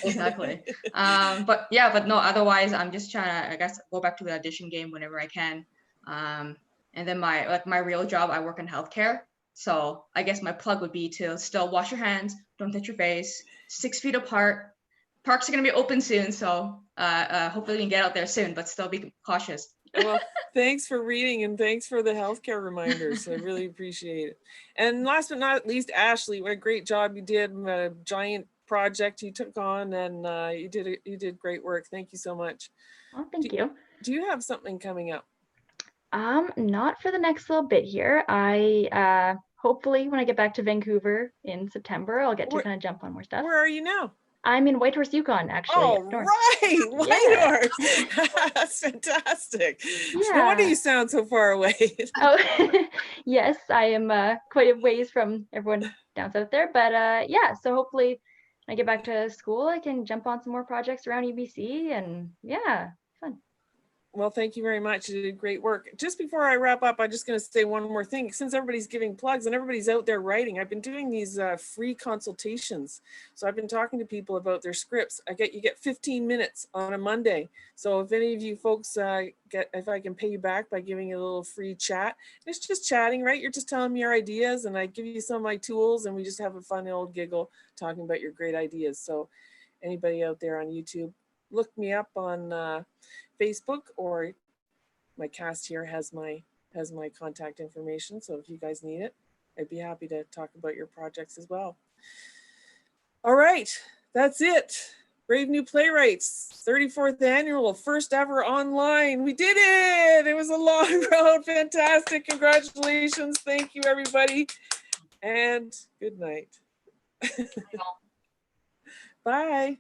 exactly. But no, otherwise I'm just trying to, I guess, go back to the audition game whenever I can. And then my real job, I work in healthcare. So I guess my plug would be to still wash your hands, don't touch your face, 6 feet apart. Parks are going to be open soon, so hopefully we can get out there soon, but still be cautious. Well, thanks for reading, and thanks for the healthcare reminders. I really appreciate it. And last but not least, Ashley, what a great job you did. A giant project you took on, and you did great work. Thank you so much. Oh, thank you. Do you have something coming up? Not for the next little bit here. I hopefully when I get back to Vancouver in September, I'll get to kind of jump on more stuff. Where are you now? I'm in Whitehorse, Yukon, actually. Oh, up north. right, Yeah. Whitehorse. That's fantastic. No Yeah. wonder you sound so far away. Oh, yes, I am quite a ways from everyone down south there. But yeah, so hopefully when I get back to school, I can jump on some more projects around UBC and yeah, fun. Well, thank you very much. You did great work. Just before I wrap up, I'm just going to say one more thing. Since everybody's giving plugs and everybody's out there writing, I've been doing these free consultations. So I've been talking to people about their scripts. You get 15 minutes on a Monday. So if any of you folks if I can pay you back by giving you a little free chat, it's just chatting, right? You're just telling me your ideas and I give you some of my tools and we just have a fun old giggle talking about your great ideas. So anybody out there on YouTube, look me up on Facebook, or my cast here has my contact information. So if you guys need it, I'd be happy to talk about your projects as well. All right, that's it. Brave New Playwrights, 34th annual, first ever online. We did it. It was a long road. Fantastic. Congratulations. Thank you, everybody. And good night. Bye.